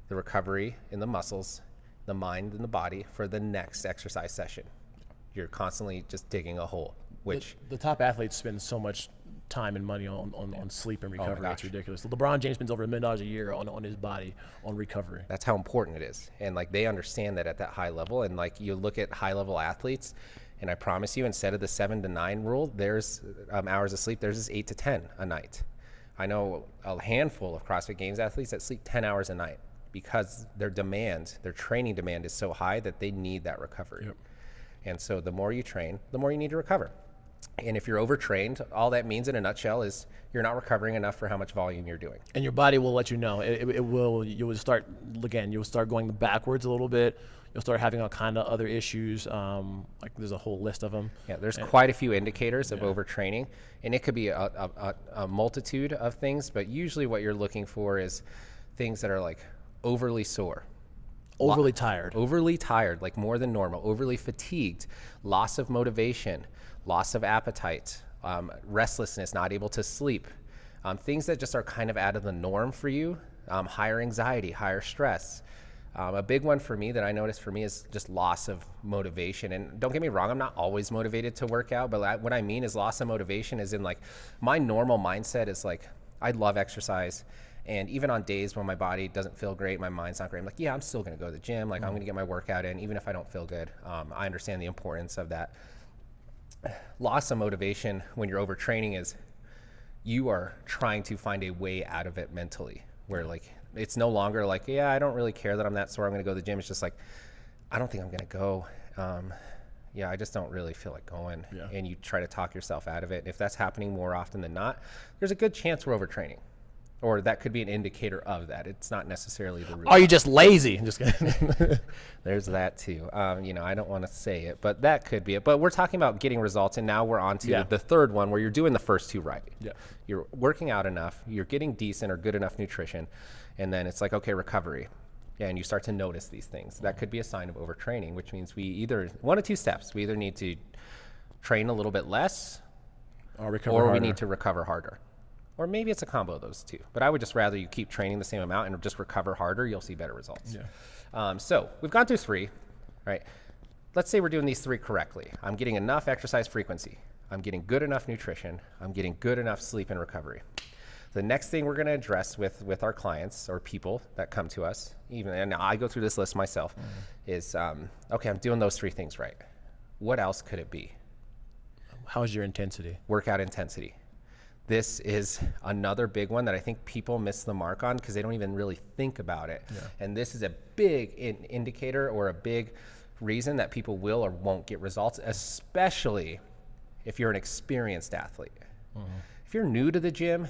A: the recovery in the muscles, the mind, and the body for the next exercise session. You're constantly just digging a hole, which
B: the top athletes spend so much time and money on sleep and recovery. It's
A: gosh.
B: ridiculous. LeBron James spends over $1 million a year on his body on recovery.
A: that's how important it is. And like they understand that at that high level. And like you look at high level athletes, and I promise you, instead of the 7 to 9 rule, there's hours of sleep. There's 8 to 10 a night. I know a handful of CrossFit Games athletes that sleep 10 hours a night because their training demand is so high that they need that recovery.
B: Yep.
A: And so the more you train, the more you need to recover. And if you're overtrained, all that means in a nutshell is you're not recovering enough for how much volume you're doing.
B: And your body will let you know. You'll start going backwards a little bit. You'll start having all kind of other issues. Like there's a whole list of them.
A: Yeah, there's quite a few indicators of overtraining, and it could be a multitude of things, but usually what you're looking for is things that are like overly sore.
B: Overly tired,
A: like more than normal, overly fatigued, loss of motivation, loss of appetite, restlessness, not able to sleep, things that just are kind of out of the norm for you, higher anxiety, higher stress. A big one for me that I noticed for me is just loss of motivation. And don't get me wrong, I'm not always motivated to work out, but what I mean is loss of motivation is in like my normal mindset is like, I love exercise. And even on days when my body doesn't feel great, my mind's not great, I'm like, yeah, I'm still going to go to the gym. Like I'm going to get my workout in, even if I don't feel good. I understand the importance of that. Loss of motivation when you're overtraining is you are trying to find a way out of it mentally, where like, it's no longer like, yeah, I don't really care that I'm that sore, I'm going to go to the gym. It's just like, I don't think I'm going to go. Yeah, I just don't really feel like going.
B: Yeah.
A: And you try to talk yourself out of it. If that's happening more often than not, there's a good chance we're overtraining. Or that could be an indicator of that. It's not necessarily the root.
B: Are you just lazy? I'm just kidding.
A: There's that too. I don't want to say it, but that could be it. But we're talking about getting results, and now we're on to the third one where you're doing the first two right.
B: Yeah.
A: You're working out enough, you're getting decent or good enough nutrition, and then it's like, okay, recovery. Yeah, and you start to notice these things. That could be a sign of overtraining, which means we either, one of two steps, we either need to train a little bit less or we need to recover harder. Or maybe it's a combo of those two. But I would just rather you keep training the same amount and just recover harder. You'll see better results.
B: Yeah.
A: So we've gone through 3, right? Let's say we're doing these 3 correctly. I'm getting enough exercise frequency. I'm getting good enough nutrition. I'm getting good enough sleep and recovery. The next thing we're going to address with our clients or people that come to us, and I go through this list myself, is, okay, I'm doing those 3 things right. What else could it be?
B: How's your intensity?
A: Workout intensity. This is another big one that I think people miss the mark on because they don't even really think about it. Yeah. And this is a big indicator or a big reason that people will or won't get results, especially if you're an experienced athlete. If you're new to the gym,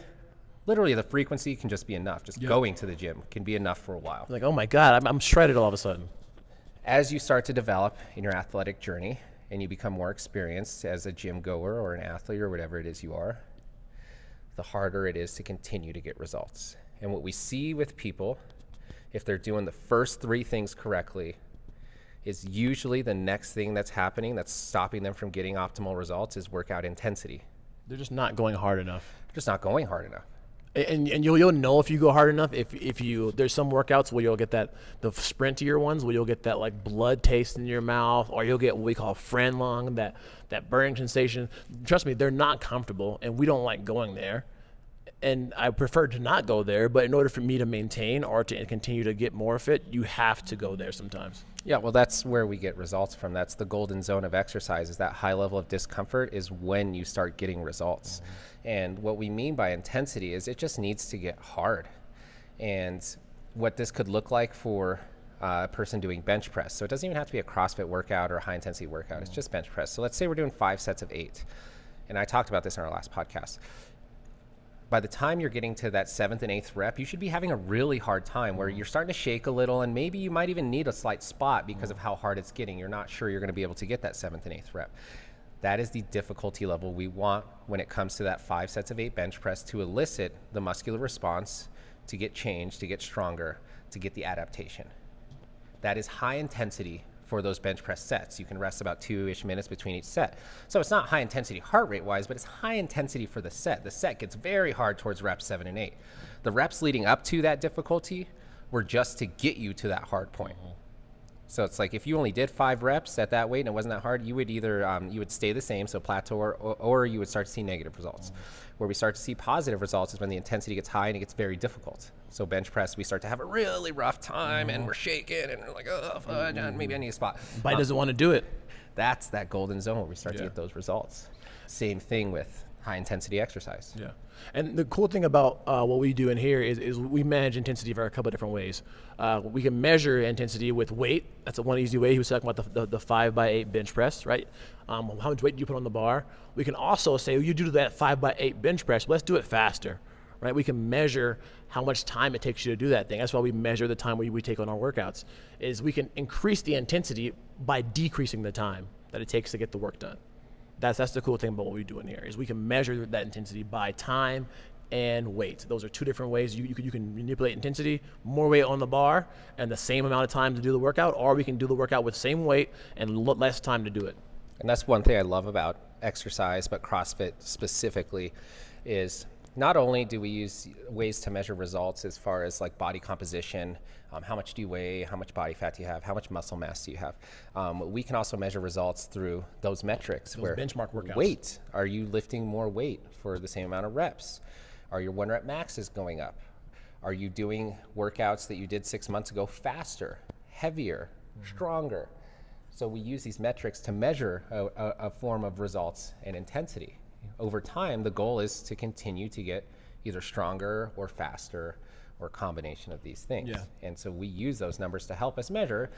A: literally the frequency can just be enough. Just going to the gym can be enough for a while.
B: Like, oh my God, I'm shredded all of a sudden.
A: As you start to develop in your athletic journey and you become more experienced as a gym goer or an athlete or whatever it is you are, the harder it is to continue to get results. And what we see with people, if they're doing the first 3 things correctly, is usually the next thing that's happening that's stopping them from getting optimal results is workout intensity.
B: They're just not going hard enough.
A: Just not going hard enough.
B: And you'll know if you go hard enough. If you, there's some workouts where you'll get the sprintier ones where you'll get that like blood taste in your mouth, or you'll get what we call friend lung, that burning sensation. Trust me, they're not comfortable, and we don't like going there. And I prefer to not go there, but in order for me to maintain or to continue to get more fit, you have to go there sometimes.
A: Yeah, well, that's where we get results from. That's the golden zone of exercise, is that high level of discomfort is when you start getting results. And what we mean by intensity is it just needs to get hard. And what this could look like for a person doing bench press. So it doesn't even have to be a CrossFit workout or a high intensity workout. It's just bench press. So let's say we're doing 5 sets of 8. And I talked about this in our last podcast. By the time you're getting to that 7th and 8th rep, you should be having a really hard time where you're starting to shake a little, and maybe you might even need a slight spot because of how hard it's getting. You're not sure you're going to be able to get that 7th and 8th rep. That is the difficulty level we want when it comes to that 5 sets of 8 bench press to elicit the muscular response, to get change, to get stronger, to get the adaptation. That is high intensity for those bench press sets. You can rest about 2-ish minutes between each set. So it's not high intensity heart rate wise, but it's high intensity for the set. The set gets very hard towards reps 7 and 8. The reps leading up to that difficulty were just to get you to that hard point. So it's like if you only did 5 reps at that weight and it wasn't that hard, you would either you would stay the same, so plateau, or you would start to see negative results. Where we start to see positive results is when the intensity gets high and it gets very difficult. So bench press, we start to have a really rough time and we're shaking and we're like, oh, fudge, maybe I need a spot.
B: Body doesn't want to do it.
A: That's that golden zone where we start to get those results. Same thing with high intensity exercise.
B: Yeah. And the cool thing about what we do in here is we manage intensity for a couple of different ways. We can measure intensity with weight. That's one easy way. He was talking about the 5x8 bench press, right? How much weight do you put on the bar? We can also say, you do that 5x8 bench press, let's do it faster, right? We can measure how much time it takes you to do that thing. That's why we measure the time we take on our workouts, is we can increase the intensity by decreasing the time that it takes to get the work done. That's the cool thing about what we do in here, is we can measure that intensity by time and weight. Those are 2 different ways. You can manipulate intensity, more weight on the bar, and the same amount of time to do the workout, or we can do the workout with same weight and less time to do it.
A: And that's one thing I love about exercise, but CrossFit specifically, is not only do we use ways to measure results as far as like body composition, how much do you weigh, how much body fat do you have, how much muscle mass do you have, we can also measure results through those metrics.
B: Those benchmark workouts.
A: Weight, are you lifting more weight for the same amount of reps? Are your 1 rep maxes going up? Are you doing workouts that you did 6 months ago faster, heavier, stronger? So we use these metrics to measure a form of results and intensity. Over time, the goal is to continue to get either stronger or faster, or a combination of these things.
B: Yeah.
A: And so we use those numbers to help us measure,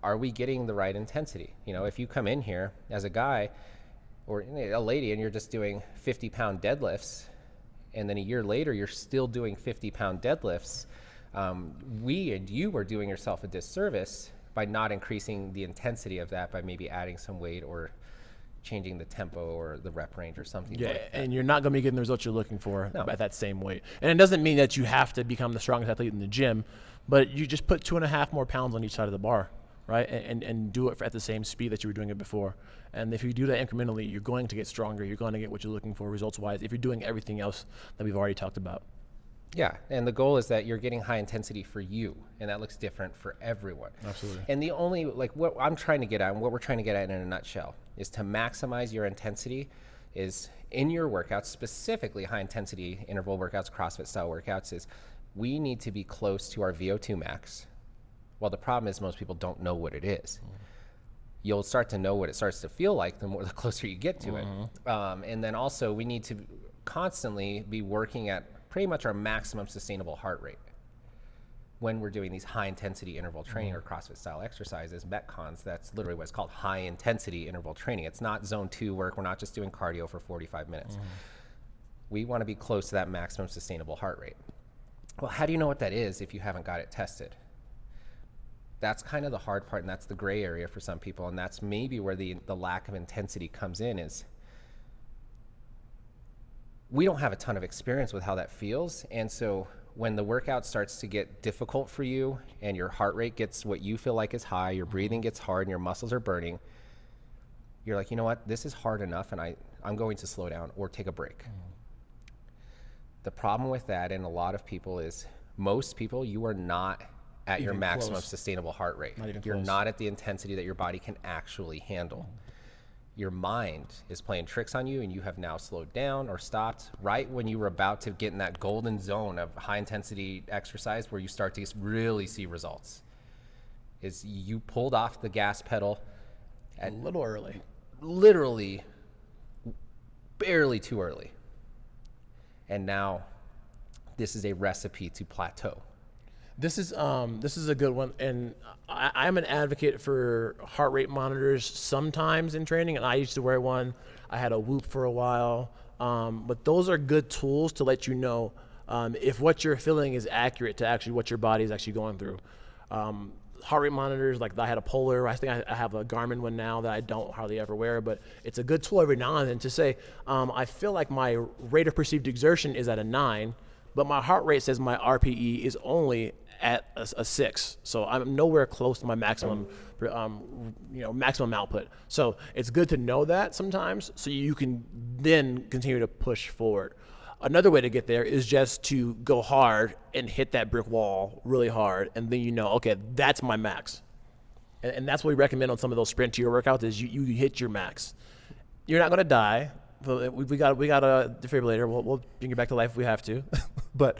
A: are we getting the right intensity? You know, if you come in here as a guy or a lady and you're just doing 50-pound deadlifts, and then a year later you're still doing 50-pound deadlifts, we and you are doing yourself a disservice by not increasing the intensity of that, by maybe adding some weight or changing the tempo or the rep range or something like that.
B: And you're not going to be getting the results you're looking for
A: No.
B: at that same weight. And it doesn't mean that you have to become the strongest athlete in the gym, but you just put 2.5 more pounds on each side of the bar, right? And do it at the same speed that you were doing it before. And if you do that incrementally, you're going to get stronger. You're going to get what you're looking for results-wise if you're doing everything else that we've already talked about.
A: Yeah, and the goal is that you're getting high intensity for you, and that looks different for everyone.
B: Absolutely.
A: And the only, like, what I'm trying to get at, and what we're trying to get at in a nutshell, is to maximize your intensity is in your workouts, specifically high intensity interval workouts, CrossFit style workouts, is we need to be close to our VO2 max. Well, the problem is most people don't know what it is. You'll start to know what it starts to feel like the closer you get to it. And then also we need to constantly be working at pretty much our maximum sustainable heart rate when we're doing these high intensity interval training or CrossFit style exercises, Metcons. That's literally what's called high intensity interval training. It's not zone 2 work. We're not just doing cardio for 45 minutes. We want to be close to that maximum sustainable heart rate. Well, how do you know what that is if you haven't got it tested? That's kind of the hard part, and that's the gray area for some people, and that's maybe where the lack of intensity comes in, is we don't have a ton of experience with how that feels. And so when the workout starts to get difficult for you and your heart rate gets what you feel like is high, your breathing gets hard and your muscles are burning, you're like, you know what, this is hard enough and I'm going to slow down or take a break. The problem with that in a lot of people is most people, you are not at your maximum sustainable heart rate. You're not at the intensity that your body can actually handle. Your mind is playing tricks on you and you have now slowed down or stopped right when you were about to get in that golden zone of high intensity exercise where you start to really see results. Is you pulled off the gas pedal
B: A little early.
A: literally barely too early. And now this is a recipe to plateau.
B: This is a good one, and I'm an advocate for heart rate monitors sometimes in training, and I used to wear one. I had a Whoop for a while, but those are good tools to let you know if what you're feeling is accurate to actually what your body is actually going through. heart rate monitors. Like I had a Polar. I think I have a Garmin one now that I don't hardly ever wear, but it's a good tool every now and then to say, I feel like my rate of perceived exertion is at a 9, but my heart rate says my RPE is only at a 6. So I'm nowhere close to my maximum, maximum output. So it's good to know that sometimes, so you can then continue to push forward. Another way to get there is just to go hard and hit that brick wall really hard, and then okay, that's my max. And that's what we recommend on some of those sprint to your workouts is you hit your max. You're not going to die. We got a defibrillator. We'll bring you back to life if we have to, but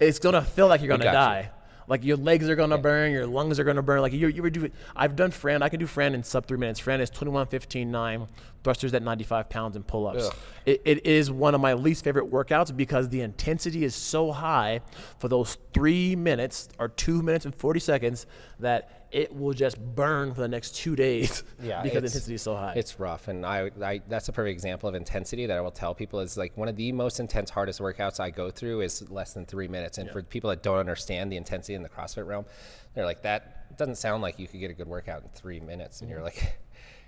B: it's going to feel like you're going to die. Like your legs are going to burn, your lungs are going to burn. Like you were doing, I've done Fran. I can do Fran in sub 3 minutes. Fran is 21, 15, 9, thrusters at 95 pounds and pull-ups. It is one of my least favorite workouts because the intensity is so high for those 3 minutes or 2 minutes and 40 seconds that it will just burn for the next 2 days because the intensity is so high.
A: It's rough, and I that's a perfect example of intensity that I will tell people is like one of the most intense, hardest workouts I go through is less than 3 minutes. And for people that don't understand the intensity in the CrossFit realm, they're like, that doesn't sound like you could get a good workout in 3 minutes. And you're like,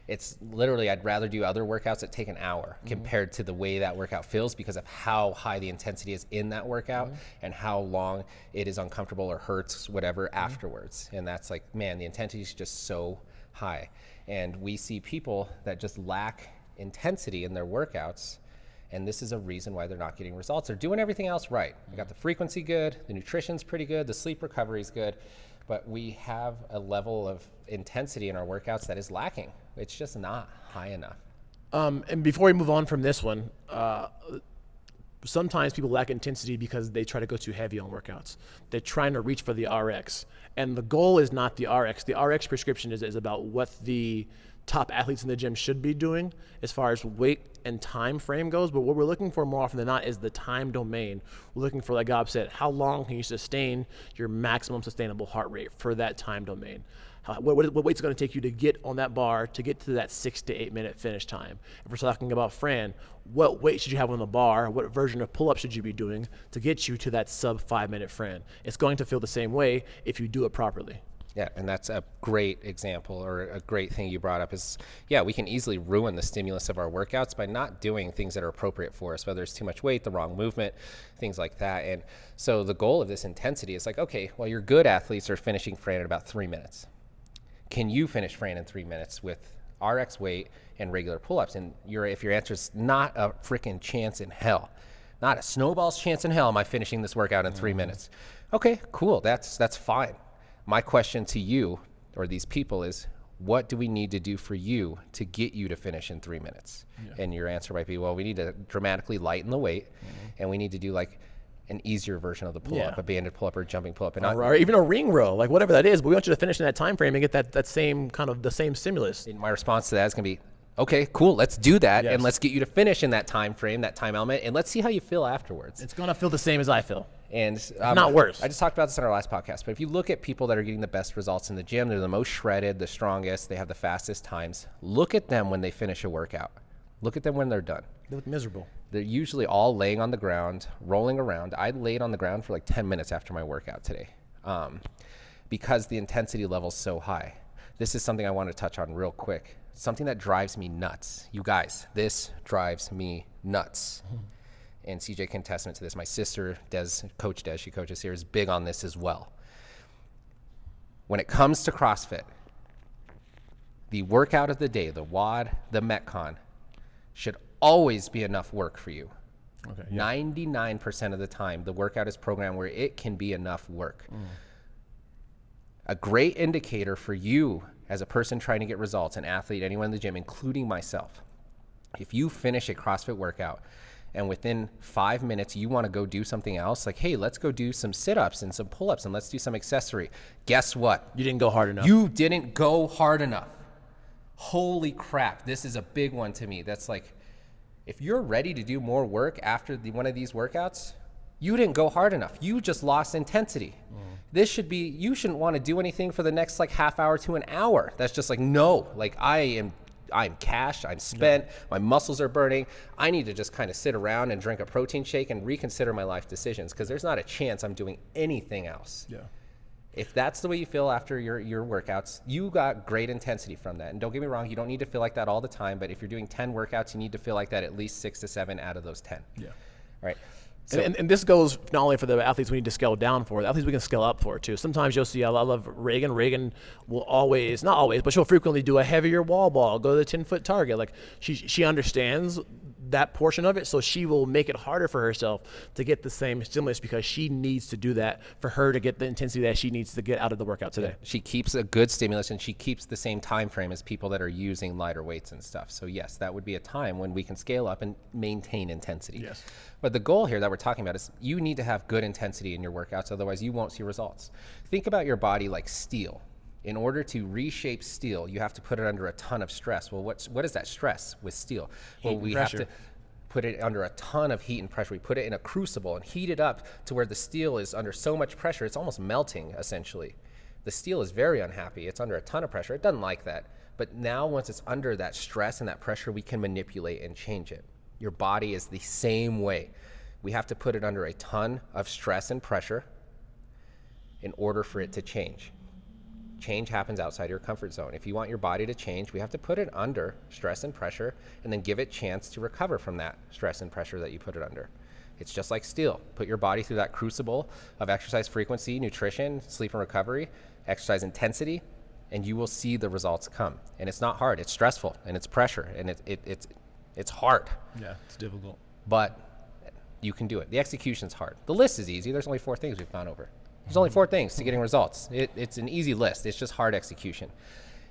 A: it's literally, I'd rather do other workouts that take an hour compared to the way that workout feels because of how high the intensity is in that workout and how long it is uncomfortable or hurts, whatever, afterwards. And that's like, man, the intensity is just so high. And we see people that just lack intensity in their workouts, and this is a reason why they're not getting results. They're doing everything else right. We got the frequency good, the nutrition's pretty good, the sleep recovery is good, but we have a level of intensity in our workouts that is lacking. It's just not high enough.
B: And before we move on from this one, sometimes people lack intensity because they try to go too heavy on workouts. They're trying to reach for the RX. And the goal is not the RX. The RX prescription is about what the top athletes in the gym should be doing as far as weight and time frame goes. But what we're looking for more often than not is the time domain. We're looking for, like Gob said, how long can you sustain your maximum sustainable heart rate for that time domain? What weight's going to take you to get on that bar to get to that 6 to 8 minute finish time? If we're talking about Fran, what weight should you have on the bar? What version of pull-up should you be doing to get you to that sub 5 minute Fran? It's going to feel the same way if you do it properly.
A: Yeah, and that's a great example or a great thing you brought up is, we can easily ruin the stimulus of our workouts by not doing things that are appropriate for us, whether it's too much weight, the wrong movement, things like that. And so the goal of this intensity is like, okay, well, your good athletes are finishing Fran in about 3 minutes. Can you finish Fran in 3 minutes with RX weight and regular pull-ups? And if your answer is not a freaking chance in hell, not a snowball's chance in hell am I finishing this workout in 3 minutes. Okay, cool, that's fine. My question to you or these people is, what do we need to do for you to get you to finish in 3 minutes? And your answer might be, well, we need to dramatically lighten the weight and we need to do like an easier version of the pull-up, a banded pull-up or jumping pull-up. And
B: or even a ring row, like whatever that is, but we want you to finish in that time frame and get that same kind of the same stimulus.
A: And my response to that is going to be, okay, cool, let's do that, and let's get you to finish in that time frame, that time element, and let's see how you feel afterwards.
B: It's going to feel the same as I feel.
A: And
B: not worse.
A: I just talked about this in our last podcast, but if you look at people that are getting the best results in the gym, they're the most shredded, the strongest, they have the fastest times. Look at them when they finish a workout. Look at them when they're done.
B: They look miserable.
A: They're usually all laying on the ground, rolling around. I laid on the ground for like 10 minutes after my workout today because the intensity level is so high. This is something I want to touch on real quick. Something that drives me nuts. You guys, this drives me nuts. And CJ can testament to this. My sister, Coach Des, she coaches here, is big on this as well. When it comes to CrossFit, the workout of the day, the WOD, the Metcon, should always be enough work for you. 99% of the time, the workout is programmed where it can be enough work. A great indicator for you as a person trying to get results, an athlete, anyone in the gym, including myself, if you finish a CrossFit workout and within 5 minutes you want to go do something else, like, hey, let's go do some sit-ups and some pull-ups and let's do some accessory. Guess what?
B: You didn't go hard enough.
A: You didn't go hard enough. Holy crap. This is a big one to me. That's like, if you're ready to do more work after one of these workouts, you didn't go hard enough. You just lost intensity. This should be, you shouldn't want to do anything for the next like half hour to an hour. That's just like, no, like I'm cashed, I'm spent, my muscles are burning. I need to just kind of sit around and drink a protein shake and reconsider my life decisions because there's not a chance I'm doing anything else. If that's the way you feel after your workouts, you got great intensity from that. And don't get me wrong, you don't need to feel like that all the time, but if you're doing 10 workouts, you need to feel like that at least 6 to 7 out of those 10.
B: Yeah.
A: Right. So,
B: and this goes not only for the athletes we need to scale down for, the athletes we can scale up for too. Sometimes you'll see, I love Reagan. Reagan will always, not always, but she'll frequently do a heavier wall ball, go to the 10-foot target. Like she understands that portion of it, so she will make it harder for herself to get the same stimulus because she needs to do that for her to get the intensity that she needs to get out of the workout today.
A: She keeps a good stimulus and she keeps the same time frame as people that are using lighter weights and stuff. So yes, that would be a time when we can scale up and maintain intensity.
B: Yes.
A: But the goal here that we're talking about is you need to have good intensity in your workouts, otherwise you won't see results. Think about your body like steel. In order to reshape steel, you have to put it under a ton of stress. Well, what is that stress with steel? Well, we have to put it under a ton of heat and pressure. We put it in a crucible and heat it up to where the steel is under so much pressure, it's almost melting, essentially. The steel is very unhappy. It's under a ton of pressure. It doesn't like that. But now once it's under that stress and that pressure, we can manipulate and change it. Your body is the same way. We have to put it under a ton of stress and pressure in order for it to change. Change happens outside your comfort zone. If you want your body to change, we have to put it under stress and pressure and then give it chance to recover from that stress and pressure that you put it under. It's just like steel. Put your body through that crucible of exercise frequency, nutrition, sleep and recovery, exercise intensity, and you will see the results come. And it's not hard. It's stressful and it's pressure and it's hard.
B: Yeah, it's difficult.
A: But you can do it. The execution's hard. The list is easy. There's only 4 things we've gone over. There's only 4 things to getting results. It's an easy list. It's just hard execution.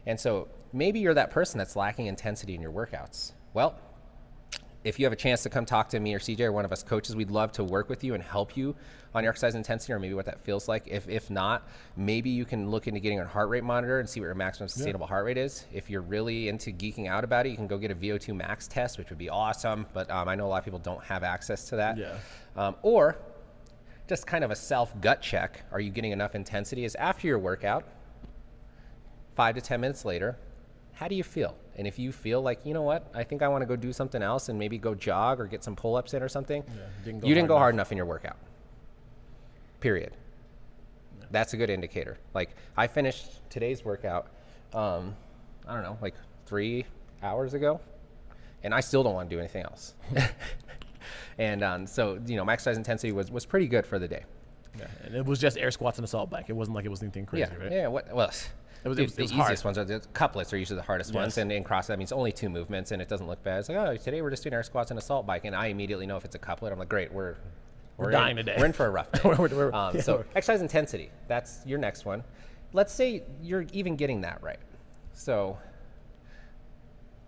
A: And so maybe you're that person that's lacking intensity in your workouts. Well, if you have a chance to come talk to me or CJ or one of us coaches, we'd love to work with you and help you on your exercise intensity or maybe what that feels like. If not, maybe you can look into getting a heart rate monitor and see what your maximum sustainable heart rate is. If you're really into geeking out about it, you can go get a VO2 max test, which would be awesome. But I know a lot of people don't have access to that.
B: Yeah.
A: Or just kind of a self-gut check. Are you getting enough intensity? Is after your workout, 5 to 10 minutes later, how do you feel? And if you feel like, you know what, I think I want to go do something else and maybe go jog or get some pull-ups in or something, you didn't go hard enough in your workout. Period. Yeah. That's a good indicator. Like I finished today's workout, I don't know, like 3 hours ago, and I still don't want to do anything else. And so, you know, my exercise intensity was pretty good for the day.
B: Yeah, and it was just air squats and assault bike. It wasn't like it was anything crazy, right?
A: Yeah, well,
B: it was
A: the easiest ones are the couplets are usually the hardest ones, and in CrossFit that means only 2 movements, and it doesn't look bad. It's like, oh, today we're just doing air squats and assault bike, and I immediately know if it's a couplet. I'm like, great, we're
B: dying today.
A: We're in for a rough day. So exercise intensity, that's your next one. Let's say you're even getting that right. So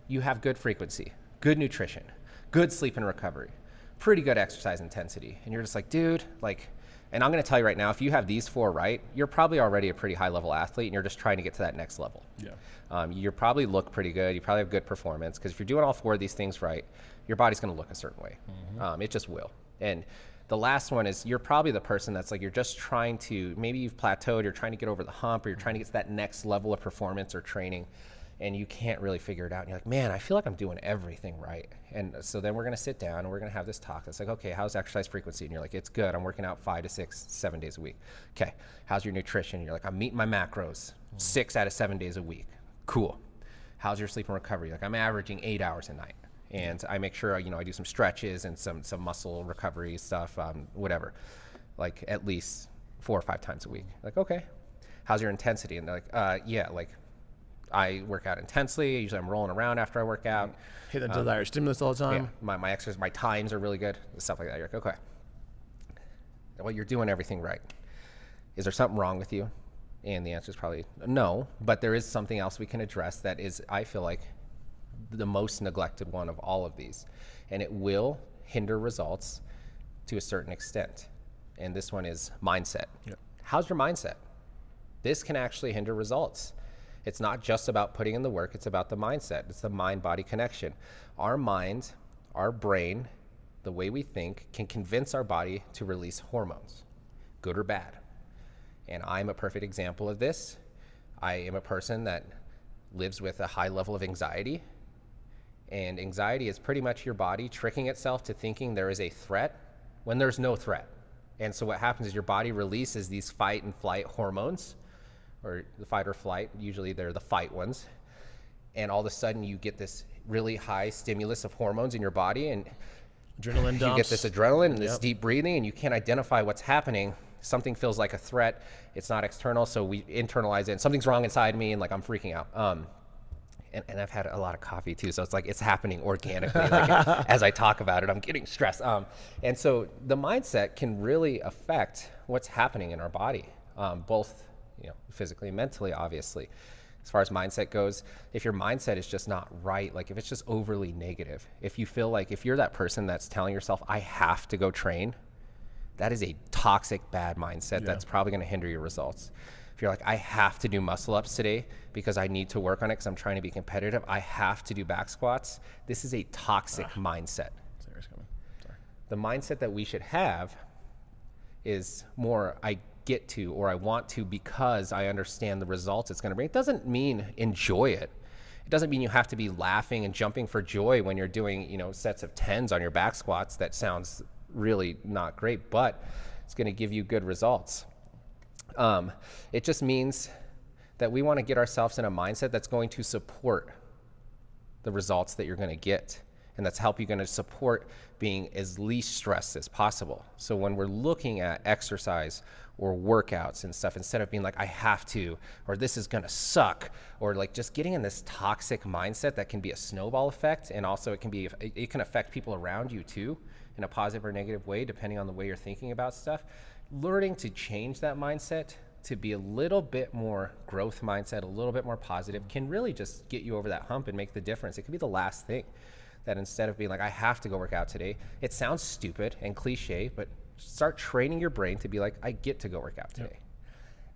A: you have good frequency, good nutrition, good sleep and recovery, pretty good exercise intensity, and you're just like, dude, like. And I'm going to tell you right now, if you have these 4 right, you're probably already a pretty high-level athlete, and you're just trying to get to that next level.
B: Yeah.
A: You probably look pretty good. You probably have good performance, because if you're doing all 4 of these things right, your body's going to look a certain way. It just will. And the last one is you're probably the person that's like you're just trying to, maybe you've plateaued, you're trying to get over the hump, or you're trying to get to that next level of performance or training, and you can't really figure it out. And you're like, man, I feel like I'm doing everything right. And so then we're going to sit down and we're going to have this talk. It's like, okay, how's exercise frequency? And you're like, it's good. I'm working out 5 to 6, 7 days a week. Okay, how's your nutrition? You're like, I'm meeting my macros 6 out of 7 days a week. Cool. How's your sleep and recovery? Like, I'm averaging 8 hours a night. And I make sure, you know, I do some stretches and some muscle recovery stuff, whatever, like at least 4 or 5 times a week. Like, okay, how's your intensity? And they're like, yeah, like, I work out intensely. Usually I'm rolling around after I work out.
B: Hit the desired stimulus all the time.
A: Yeah, my exercise, my times are really good, stuff like that. You're like, okay, well, you're doing everything right. Is there something wrong with you? And the answer is probably no, but there is something else we can address that is, I feel like, the most neglected one of all of these. And it will hinder results to a certain extent. And this one is mindset.
B: Yep.
A: How's your mindset? This can actually hinder results. It's not just about putting in the work, it's about the mindset. It's the mind-body connection. Our mind, our brain, the way we think, can convince our body to release hormones, good or bad. And I'm a perfect example of this. I am a person that lives with a high level of anxiety. And anxiety is pretty much your body tricking itself to thinking there is a threat when there's no threat. And so what happens is your body releases these fight and flight hormones, or the fight or flight. Usually they're the fight ones. And all of a sudden you get this really high stimulus of hormones in your body, and
B: Adrenaline
A: you
B: dumps.
A: get this adrenaline and this
B: Yep.
A: deep breathing, and you can't identify what's happening. Something feels like a threat. It's not external, so we internalize it. And something's wrong inside me, and like I'm freaking out. And I've had a lot of coffee too, so it's like it's happening organically. Like as I talk about it, I'm getting stressed. And so the mindset can really affect what's happening in our body, both physically and mentally, obviously. As far as mindset goes, if your mindset is just not right, like if it's just overly negative, if you feel like if you're that person that's telling yourself, I have to go train, that is a toxic, bad mindset that's probably going to hinder your results. If you're like, I have to do muscle ups today because I need to work on it because I'm trying to be competitive, I have to do back squats, this is a toxic mindset.
B: Sorry.
A: The mindset that we should have is more, I get to or I want to because I understand the results it's going to bring. It doesn't mean enjoy it. It doesn't mean you have to be laughing and jumping for joy when you're doing, sets of 10s on your back squats. That sounds really not great, but it's going to give you good results. It just means that we want to get ourselves in a mindset that's going to support the results that you're going to get. And that's how you're going to support being as least stressed as possible. So when we're looking at exercise or workouts and stuff, instead of being like, I have to, or this is going to suck, or like just getting in this toxic mindset that can be a snowball effect. And also it can affect people around you too in a positive or negative way, depending on the way you're thinking about stuff. Learning to change that mindset to be a little bit more growth mindset, a little bit more positive, can really just get you over that hump and make the difference. It could be the last thing. That instead of being like, I have to go work out today, it sounds stupid and cliche, but start training your brain to be like, I get to go work out today. Yep.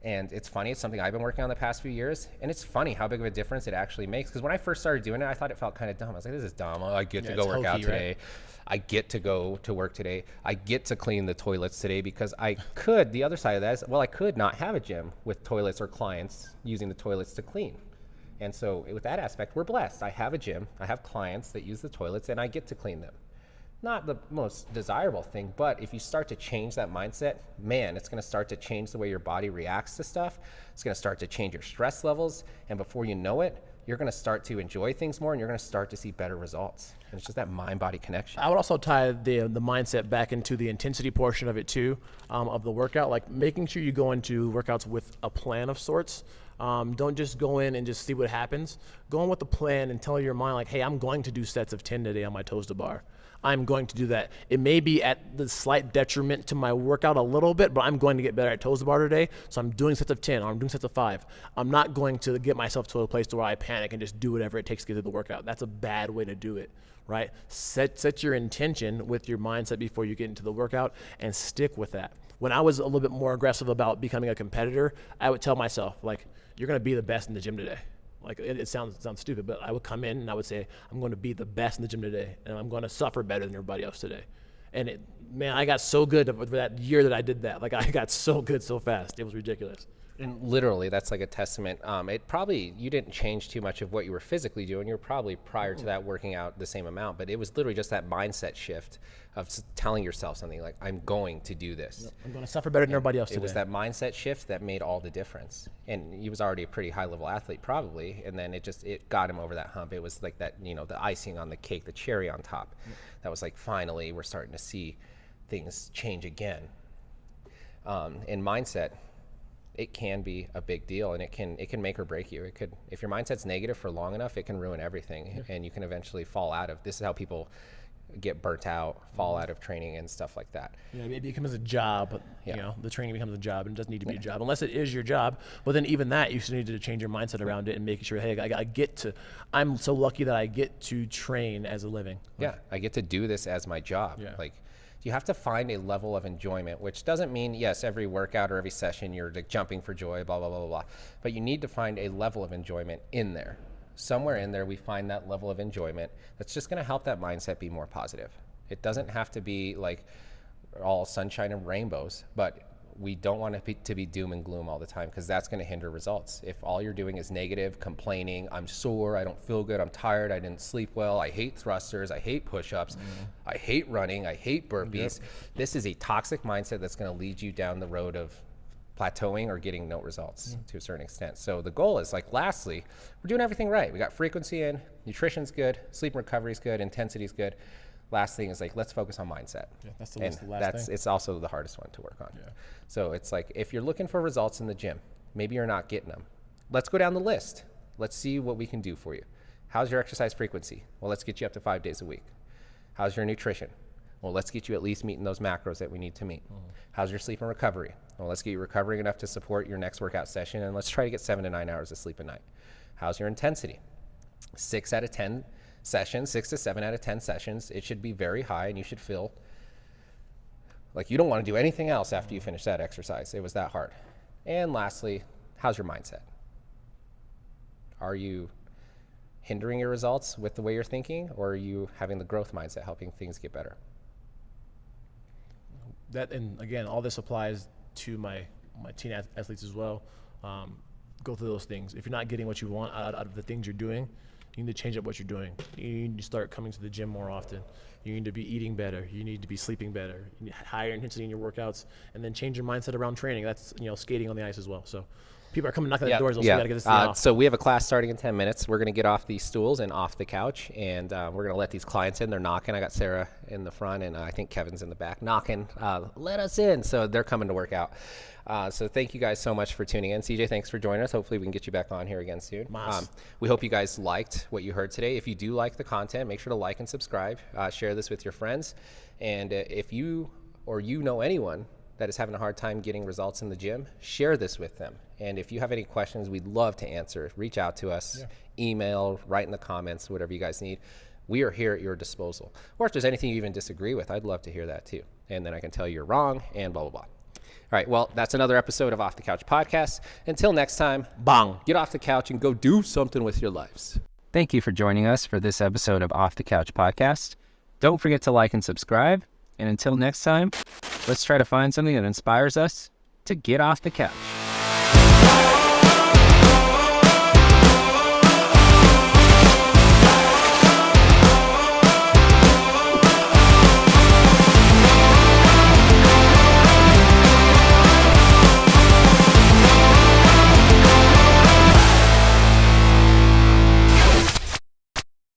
A: And it's funny, it's something I've been working on the past few years, and it's funny how big of a difference it actually makes. Because when I first started doing it, I thought it felt kind of dumb. I was like, this is dumb. Oh, I get to go work out today. Right? I get to go to work today. I get to clean the toilets today because I could, the other side of that is, well, I could not have a gym with toilets or clients using the toilets to clean. And so with that aspect, we're blessed. I have a gym, I have clients that use the toilets, and I get to clean them. Not the most desirable thing, but if you start to change that mindset, man, it's gonna start to change the way your body reacts to stuff. It's gonna start to change your stress levels, and before you know it, you're gonna start to enjoy things more, and you're gonna start to see better results. And it's just that mind-body connection.
B: I would also tie the mindset back into the intensity portion of it too, of the workout, like making sure you go into workouts with a plan of sorts. Don't just go in and just see what happens. Go in with a plan and tell your mind like, hey, I'm going to do sets of 10 today on my toes to bar. I'm going to do that. It may be at the slight detriment to my workout a little bit, but I'm going to get better at toes to bar today. So I'm doing sets of 10 or I'm doing sets of 5. I'm not going to get myself to a place where I panic and just do whatever it takes to get to the workout. That's a bad way to do it, right? Set your intention with your mindset before you get into the workout and stick with that. When I was a little bit more aggressive about becoming a competitor, I would tell myself like, you're going to be the best in the gym today. Like it sounds stupid, but I would come in and I would say, I'm going to be the best in the gym today, and I'm going to suffer better than everybody else today. And I got so good for that year that I did that. Like I got so good so fast. It was ridiculous.
A: And literally, that's like a testament. You didn't change too much of what you were physically doing. You were probably prior to that working out the same amount, but it was literally just that mindset shift of telling yourself something like, I'm going to do this.
B: Yep. I'm going to suffer better than everybody else today.
A: It was that mindset shift that made all the difference. And he was already a pretty high level athlete probably, and then it got him over that hump. It was like that, the icing on the cake, the cherry on top. Yep. That was like, finally, we're starting to see things change again. In mindset, it can be a big deal, and it can make or break you. If your mindset's negative for long enough, it can ruin everything, and you can eventually fall out of. This is how people get burnt out, fall out of training and stuff like that.
B: Yeah, it becomes a job. The training becomes a job, and it doesn't need to be a job unless it is your job. But then even that, you still need to change your mindset around it and making sure, hey, I'm so lucky that I get to train as a living.
A: Yeah, I get to do this as my job. Yeah. Like, you have to find a level of enjoyment, which doesn't mean, yes, every workout or every session you're like jumping for joy, blah, blah, blah, blah, blah. But you need to find a level of enjoyment in there. Somewhere in there, we find that level of enjoyment that's just going to help that mindset be more positive. It doesn't have to be like all sunshine and rainbows, but we don't want to be doom and gloom all the time, because that's going to hinder results. If all you're doing is negative, complaining, I'm sore, I don't feel good, I'm tired, I didn't sleep well, I hate thrusters, I hate push-ups, I hate running, I hate burpees. This is a toxic mindset that's going to lead you down the road of plateauing or getting no results to a certain extent. So the goal is, like, lastly, we're doing everything right. We got frequency in, nutrition's good, sleep and recovery's good, intensity's good. Last thing is, like, let's focus on mindset.
B: Yeah, that's the
A: and
B: last thing.
A: It's also the hardest one to work on.
B: Yeah.
A: So it's like, if you're looking for results in the gym, maybe you're not getting them. Let's go down the list. Let's see what we can do for you. How's your exercise frequency? Well, let's get you up to 5 days a week. How's your nutrition? Well, let's get you at least meeting those macros that we need to meet. How's your sleep and recovery? Well, let's get you recovering enough to support your next workout session, and let's try to get 7 to 9 hours of sleep a night. How's your intensity? 6 out of 10 sessions, 6 to 7 out of 10 sessions, it should be very high, and you should feel like you don't want to do anything else after you finish that exercise. It was that hard. And lastly, how's your mindset? Are you hindering your results with the way you're thinking, or are you having the growth mindset, helping things get better?
B: That, and again, all this applies to my teen athletes as well. Go through those things. If you're not getting what you want out of the things you're doing, you need to change up what you're doing. You need to start coming to the gym more often. You need to be eating better. You need to be sleeping better. You need higher intensity in your workouts, and then change your mindset around training. That's, skating on the ice as well. So people are coming knocking at the doors. Also, we got to get this thing off.
A: So we have a class starting in 10 minutes. We're going to get off these stools and off the couch, and we're going to let these clients in. They're knocking. I got Sarah in the front, and I think Kevin's in the back knocking. Let us in. So they're coming to work out. So thank you guys so much for tuning in. CJ, thanks for joining us. Hopefully we can get you back on here again soon. We hope you guys liked what you heard today. If you do like the content, make sure to like and subscribe. Share this with your friends. And if you or you know anyone that is having a hard time getting results in the gym, share this with them. And if you have any questions, we'd love to answer. Reach out to us, email, write in the comments, whatever you guys need. We are here at your disposal. Or if there's anything you even disagree with, I'd love to hear that too. And then I can tell you're wrong and blah, blah, blah. All right, well, that's another episode of Off the Couch Podcast. Until next time, bang, get off the couch and go do something with your lives. Thank you for joining us for this episode of Off the Couch Podcast. Don't forget to like and subscribe. And until next time, let's try to find something that inspires us to get off the couch.